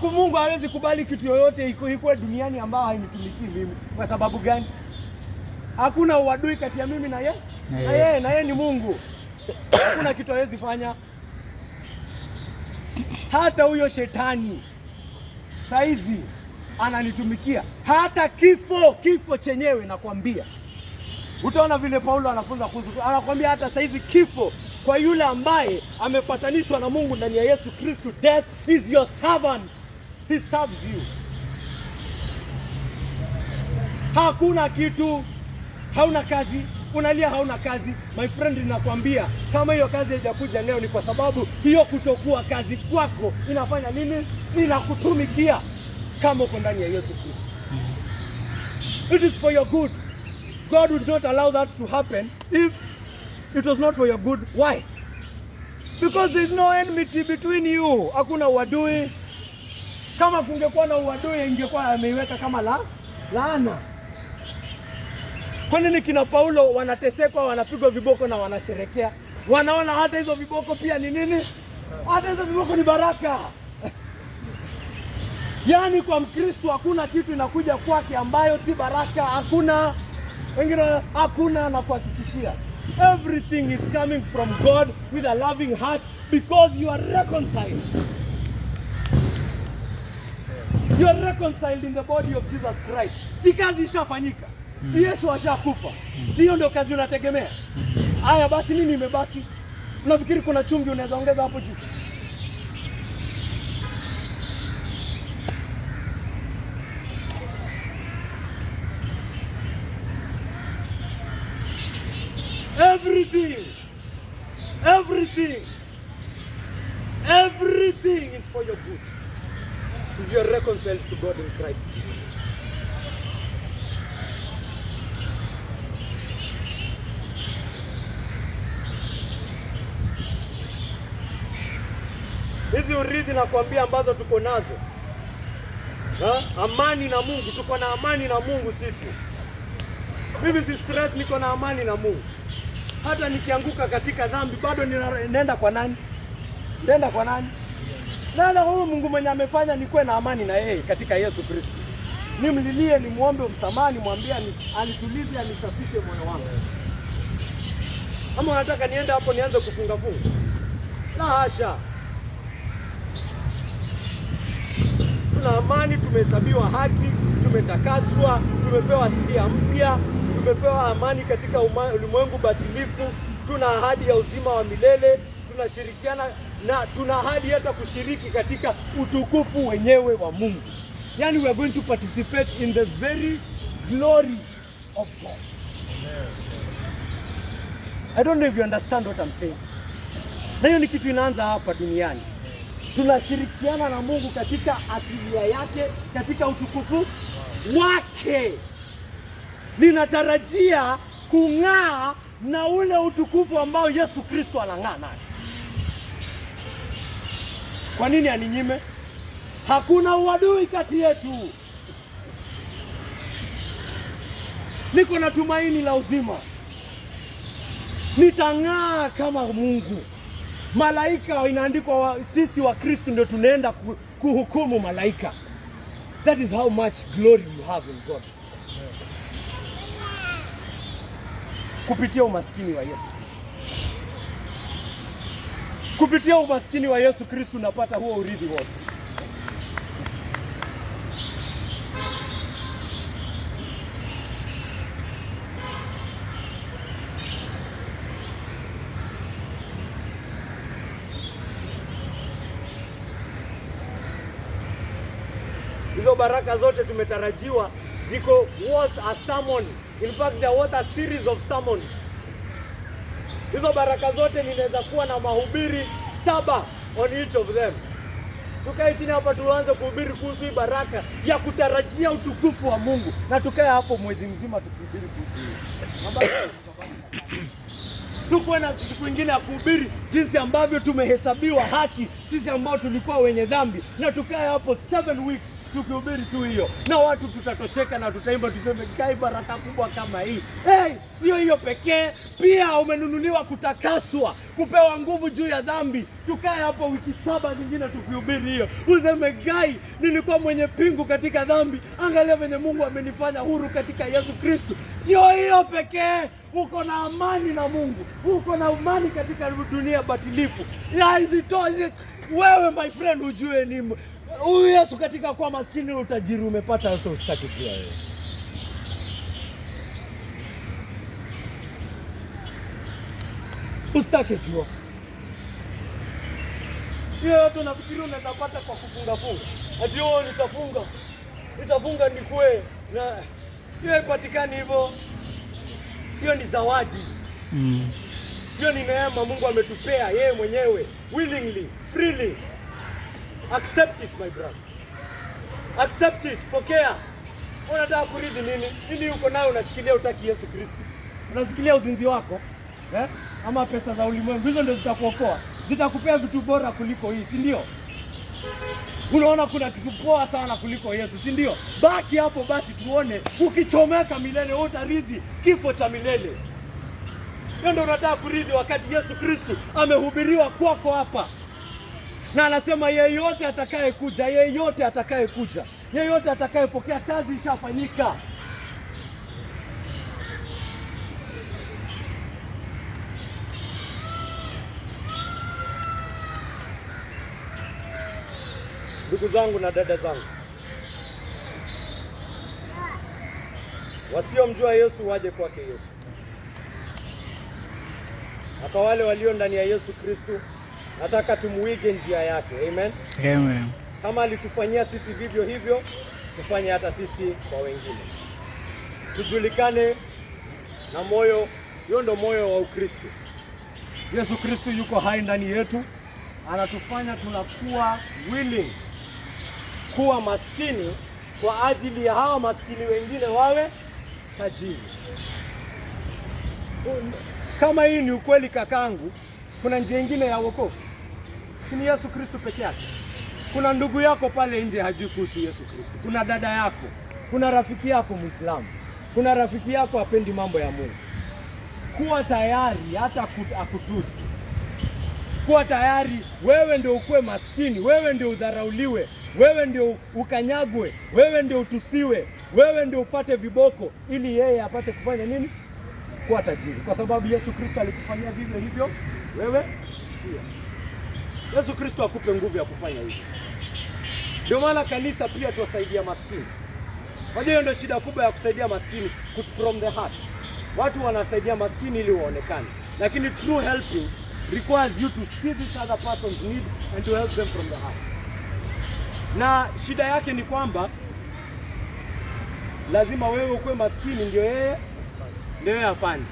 Mungu hawezi kubali kitu yoyote iko duniani ambao hainitumikii mimi. Kwa sababu gani? Hakuna uadui kati ya mimi na yeye. Na yeye ni Mungu. Hakuna kitu hawezi fanya. hata huyo shetani saizi ananitumikia, hata kifo chenyewe nakwambia. Utaona vile Paulo anafunza kuhusu, anakwambia hata saizi kifo kwa yule ambaye amepatanishwa na Mungu ndani ya Yesu Kristo, death is your servant, he serves you. Hakuna kitu, hauna kazi, unalia hauna kazi. My friend, ninakwambia kama hiyo kazi haijakuja leo ni kwa sababu hiyo kutokuwa kazi kwako inafanya nini? Inakutumikia kama uko ndani ya Yesu Kristo. It is for your good. God would not allow that to happen if it was not for your good. Why? Because there is no enmity between you. Hakuna uadui. Kama kungekuwa na uadui ingekuwa ameiweka kama laana. Kwa nini kina Paulo wanatesekwa, wanapigwa viboko na wanasherekea? Wanaona hata hizo viboko pia ni nini? Hata hizo viboko ni baraka. Yaani kwa Mkristo hakuna kitu inakuja kwake ambayo si baraka. Hakuna. Wengine hakuna, na kuhakikishia. Everything is coming from God with a loving heart because you are reconciled. You are reconciled in the body of Jesus Christ. Si kazi ishafanyika. Si Yesu ashakufa. Si hiyo ndio kazi unategemea. Haya basi nini imebaki? Unafikiri kuna chumvi unaweza ongeza hapo juu? Everything is for your good. If you are reconciled to God in Christ Jesus. Hizi urithi na kuambia ambazo tuko nazo. Amani na Mungu, tuko na amani na Mungu sisi. Mimi si stress, niko na amani na Mungu. Hata nikianguka katika dhambi bado ninaenda kwa nani? Nenda kwa nani? Nenda kwa Mungu mwenye amefanya nikuwe na amani na yeye katika Yesu Kristo. Nimlilie, nimuombe msamaha, nimwambie anitulize, anisafishe moyo wangu. Ama unataka niende hapo nianze kufunga? La hasha. Tuna amani, tumehesabiwa haki, tumetakaswa, tumepewa asilia mpya, tumepewa amani katika ulimwengu batilifu, tuna ahadi ya uzima wa milele, tunashirikiana na tuna ahadi hata kushiriki katika utukufu wenyewe wa Mungu. Yani we are going to participate in the very glory of God. I don't know if you understand what I'm saying. Na hiyo ni kitu inaanza hapa duniani. Tunashirikiana na Mungu katika asilia yake, katika utukufu wake. Ninatarajia kung'aa na ule utukufu ambao Yesu Kristo anang'aa naye. Kwa nini aninyime? Hakuna uadui kati yetu. Niko na tumaini la uzima. Nitang'aa kama Mungu. Malaika inaandikwa sisi wa Kristo ndio tunaenda kuhukumu malaika. That is how much glory you have in God. Kupitia umaskini wa Yesu Kristo. Kupitia umaskini wa Yesu Kristo unapata huo urithi wote. Hizo baraka zote tumetarajiwa ziko worth a sermon. In fact, they are worth a series of sermons. Hizo baraka zote ninaweza kuwa na mahubiri 7 on each of them. Tukae chini hapa tuanze kuhubiri kuhusu hii baraka ya kutarajia utukufu wa Mungu. Na tukae hapo mwezi mzima tukihubiri kuhusu hii. Tukuwe na siku nyingine ya kuhubiri jinsi ambavyo tumehesabiwa haki sisi ambao tulikuwa wenye dhambi. Na tukae hapo 7 weeks tukihubiri tu hiyo, na watu tutatosheka na tutaimba tuseme kai baraka kubwa kama hii. Hey, sio hiyo pekee, pia umenunuliwa kutakaswa, kupewa nguvu juu ya dhambi. Tukae hapo wiki 7 nyingine tukihubiri hiyo, useme gai, nilikuwa mwenye pingu katika dhambi, angalia venye Mungu amenifanya huru katika Yesu Kristo. Sio hiyo pekee, uko na amani na Mungu, uko na amani katika dunia batilifu. Haizitoshi wewe my friend, ujue ni huyu Yesu katika kwa maskini utajiri umepata, hata usitaki jua wewe. Usitaki jua. Hiyo yote nafikiri unaweza pata kwa kufunga. Ati nitafunga nikue. Na hiyo haipatikani hivyo. Hiyo ni zawadi. Hiyo ni neema Mungu ametupea yeye mwenyewe, willingly, freely. Accept it my brother. Accept it, pokea. Unataka kurithi nini? Nini uko nayo unashikilia utaki Yesu Kristo? Unashikilia uzinzi wako? Ama pesa za ulimwengu, hizo ndio zitakuokoa. Zitakupea vitu bora kuliko hii, si ndio? Unaona kuna kitu poa sana kuliko Yesu, si ndio? Baki hapo basi tuone, ukichomeka milele utarithi kifo cha milele. Hiyo ndio unataka kurithi wakati Yesu Kristo amehubiriwa kwako hapa. Na anasema yeyote atakayekuja, yeyote atakayepokea, kazi ishafanyika. Ndugu zangu na dada zangu, wasiomjua Yesu waje kwake Yesu. Na kwa wale walio ndani ya Yesu Kristo, nataka tumuige njia yake. Amen. Amen. Kama alitufanyia sisi vivyo hivyo, tufanye hata sisi kwa wengine. Tujulikane na moyo, hiyo ndio moyo wa Ukristo. Yesu Kristo yuko hai ndani yetu, anatufanya tunakuwa willing kuwa maskini kwa ajili ya hawa maskini wengine wawe tajiri. Kama hii ni ukweli kakangu, kuna njia nyingine ya wokovu. Si ni Yesu Kristo peke yake. Kuna ndugu yako pale nje hajui kuhusu Yesu Kristo. Kuna dada yako, kuna rafiki yako Muislamu, kuna rafiki yako hapendi mambo ya Mungu. Kuwa tayari hata akutusi. Kuwa tayari wewe ndio ukue maskini, wewe ndio udharauliwe, wewe ndio ukanyagwe, wewe ndio utusiwe, wewe ndio upate viboko, ili yeye apate kufanya nini? Kuwa tajiri. Kwa sababu Yesu Kristo alikufanyia vivyo hivyo, wewe pia. Yesu Kristo akupe nguvu ya kufanya hivyo. Ndio maana kanisa pia tuwasaidia maskini. Hiyo ndio shida kubwa ya kusaidia maskini, from the heart. Watu wanasaidia maskini ili waonekane, lakini true helping requires you to see this other person's need and to help them from the heart. Na shida yake ni kwamba lazima wewe ukue maskini ndio yeye hapana.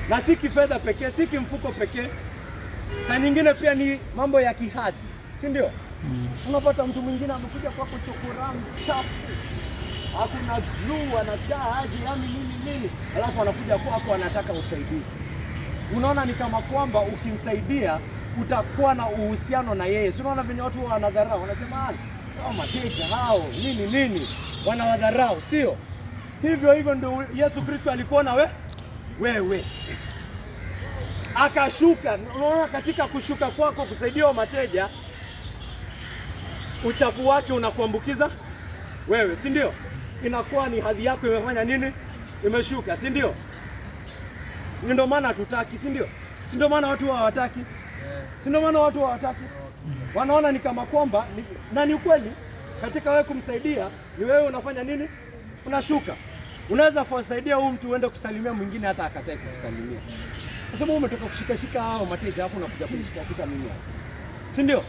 Na si kifedha pekee, si kimfuko pekee. Saa nyingine pia ni mambo ya kihadhi, si ndio? Unapata mtu mwingine amekuja kwako chokoramu chafu, hakuna glue, anakaa aje yani nini, alafu anakuja kwako anataka usaidizi. Unaona ni kama kwamba ukimsaidia utakuwa na uhusiano na yeye. Si unaona venye watu wanadharau, wanasema hao mateja hao nini, wanawadharau, sio? Hivyo ndio Yesu Kristo alikuwa na wewe. Akashuka. Unaona katika kushuka kwako kusaidia mateja, uchafu wake unakuambukiza wewe, si ndio? Inakuwa ni hadhi yako imefanya nini? Imeshuka, si ndio? Ndio maana hatutaki, si ndio? Si ndio maana watu hawataki? Si ndio maana watu hawataki? Wanaona ni kama kwamba na ni ukweli, katika wewe kumsaidia ni wewe unafanya nini? Unashuka. Unaweza kumsaidia huyu mtu uende kusalimia mwingine hata akatae kukusalimia. Nasema umetoka kushikashika hao mateja afu unakuja kunishikashika mimi hapa. Si ndio?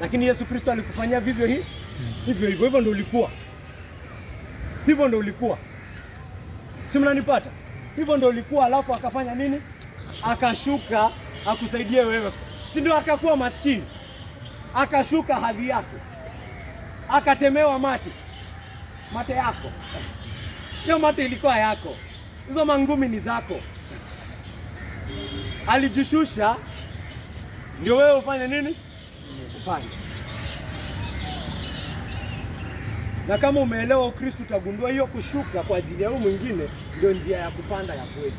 Lakini Yesu Kristo alikufanyia vivyo hivyo ndio ulikuwa. Hivyo ndio ulikuwa. Si mnanipata? Hivyo ndio ulikuwa, alafu akafanya nini? Akashuka akusaidie wewe. Si ndio akakuwa maskini? Akashuka hadhi yake. Akatemewa mate yako. Hiyo mate ilikuwa yako. Hizo mangumi ni zako. Alijishusha ndio wewe ufanye nini? Ufanye. Na kama umeelewa Ukristo utagundua hiyo kushuka kwa ajili ya huyu mwingine ndio njia ya kupanda ya kweli.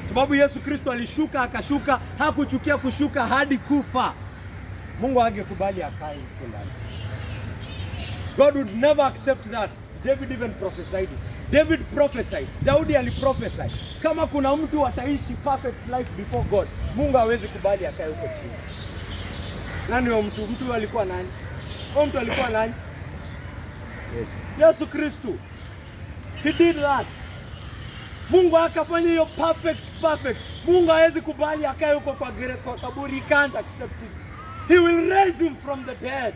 Sababu Yesu Kristo alishuka, akashuka, hakuchukia kushuka hadi kufa. Mungu hangekubali akae huko ndani. God would never accept that. David even prophesied it. David prophesied. Daudi aliprophesy. Kama kuna mtu ataishi perfect life before God, Mungu hawezi kubali akae huko chini. Nani huyo mtu? Mtu alikuwa nani? Huyo mtu alikuwa nani? Yesu Kristo. He did that. Mungu akafanya hiyo perfect. Mungu hawezi kubali akae huko kwa kaburi. He can't accept it. He will raise him from the dead.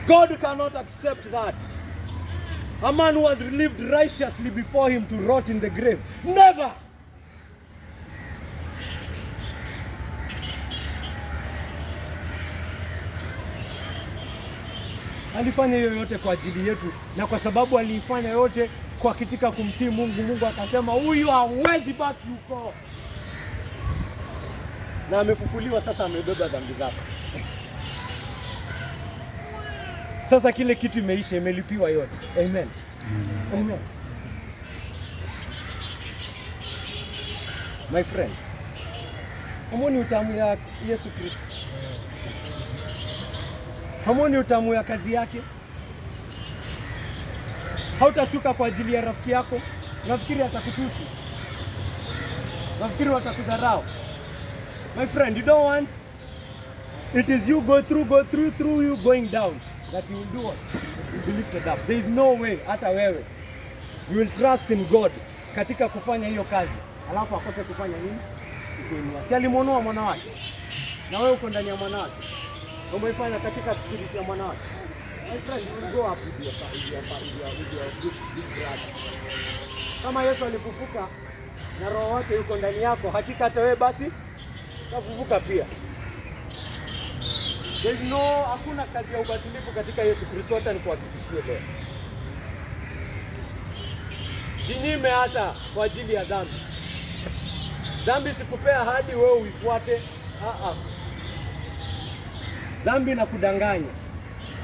God cannot accept that. A man who has lived righteously before him to rot in the grave. Never! Alifanya hiyo yote kwa ajili yetu, na kwa sababu aliifanya yote kwa katika kumtii Mungu, Mungu akasema huyu hawezi baki huko. Na amefufuliwa sasa, amebeba dhambi zako. Sasa kile kitu imeisha, imelipiwa yote. Amen. Amen. My friend, hamoni utamu ya Yesu Kristo? Hamoni utamu ya kazi yake? Hautashuka kwa ajili ya rafiki yako? Nafikiri atakutusi, nafikiri watakudharau. My friend, you don't want it is you go through you going down that you will do what? You will be lifted up. There is no way hata wewe you will trust in God katika kufanya hiyo kazi alafu akose kufanya nini? Kuinua. Si alimuonua mwana wake? Na wewe uko ndani ya mwana wake. Umeifanya katika spirit ya mwana wake. My friend, you will go up with your big brother. Kama Yesu alifufuka na roho wake yuko ndani yako, hakika hata wewe basi utafufuka pia. There is no, hakuna kazi ya ubatilifu katika Yesu Kristo, hata nikuhakikishie leo. Jinyime hata kwa ajili ya dhambi. Dhambi sikupea ahadi wewe uifuate. Dhambi na kudanganya.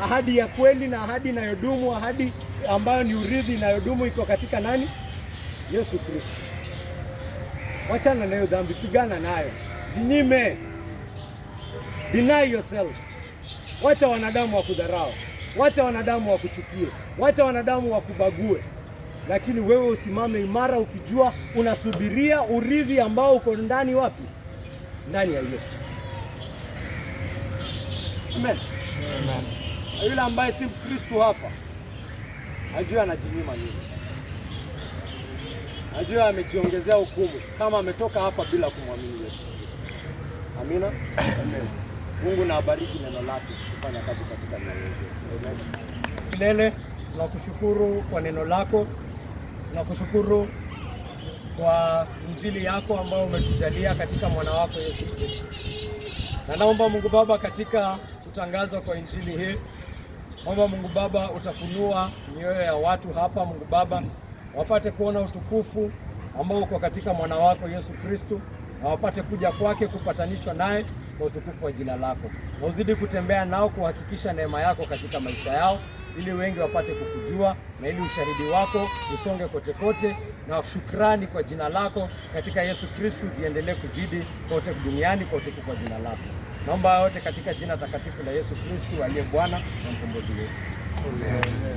Ahadi ya kweli na ahadi inayodumu, ahadi ambayo ni urithi inayodumu iko katika nani? Yesu Kristo. Wachana na hiyo dhambi, pigana nayo. Jinyime. Deny yourself. Wacha wanadamu wakudharau. Wacha wanadamu wakuchukie. Wacha wanadamu wakubague. Lakini wewe usimame imara ukijua unasubiria urithi ambao uko ndani wapi? Ndani ya Yesu. Amen. Amen. Yule ambaye si Kristo hapa, ajua anajinyima nini. Ajua amejiongezea hukumu kama ametoka hapa bila kumwamini Yesu Kristo. Amina. Amen. Mungu na abariki neno lake kufanya kazi katika mioyo yetu. Amen. Milele, tunakushukuru kwa neno lako. Tunakushukuru kwa injili yako ambayo umetujalia katika mwana wako Yesu Kristo. Na naomba Mungu Baba, katika kutangazwa kwa injili hii, naomba Mungu Baba utafunua mioyo ya watu hapa, Mungu Baba, wapate kuona utukufu ambao uko katika mwana wako Yesu Kristo, na wapate kuja kwake kupatanishwa naye kwa utukufu wa jina lako. Na uzidi kutembea nao kuhakikisha neema yako katika maisha yao, ili wengi wapate kukujua na ili ushahidi wako usonge kote kote, na shukrani kwa jina lako katika Yesu Kristo ziendelee kuzidi kote duniani kwa utukufu wa jina lako. Naomba yote katika jina takatifu la Yesu Kristo aliye Bwana na mkombozi wetu. Amen.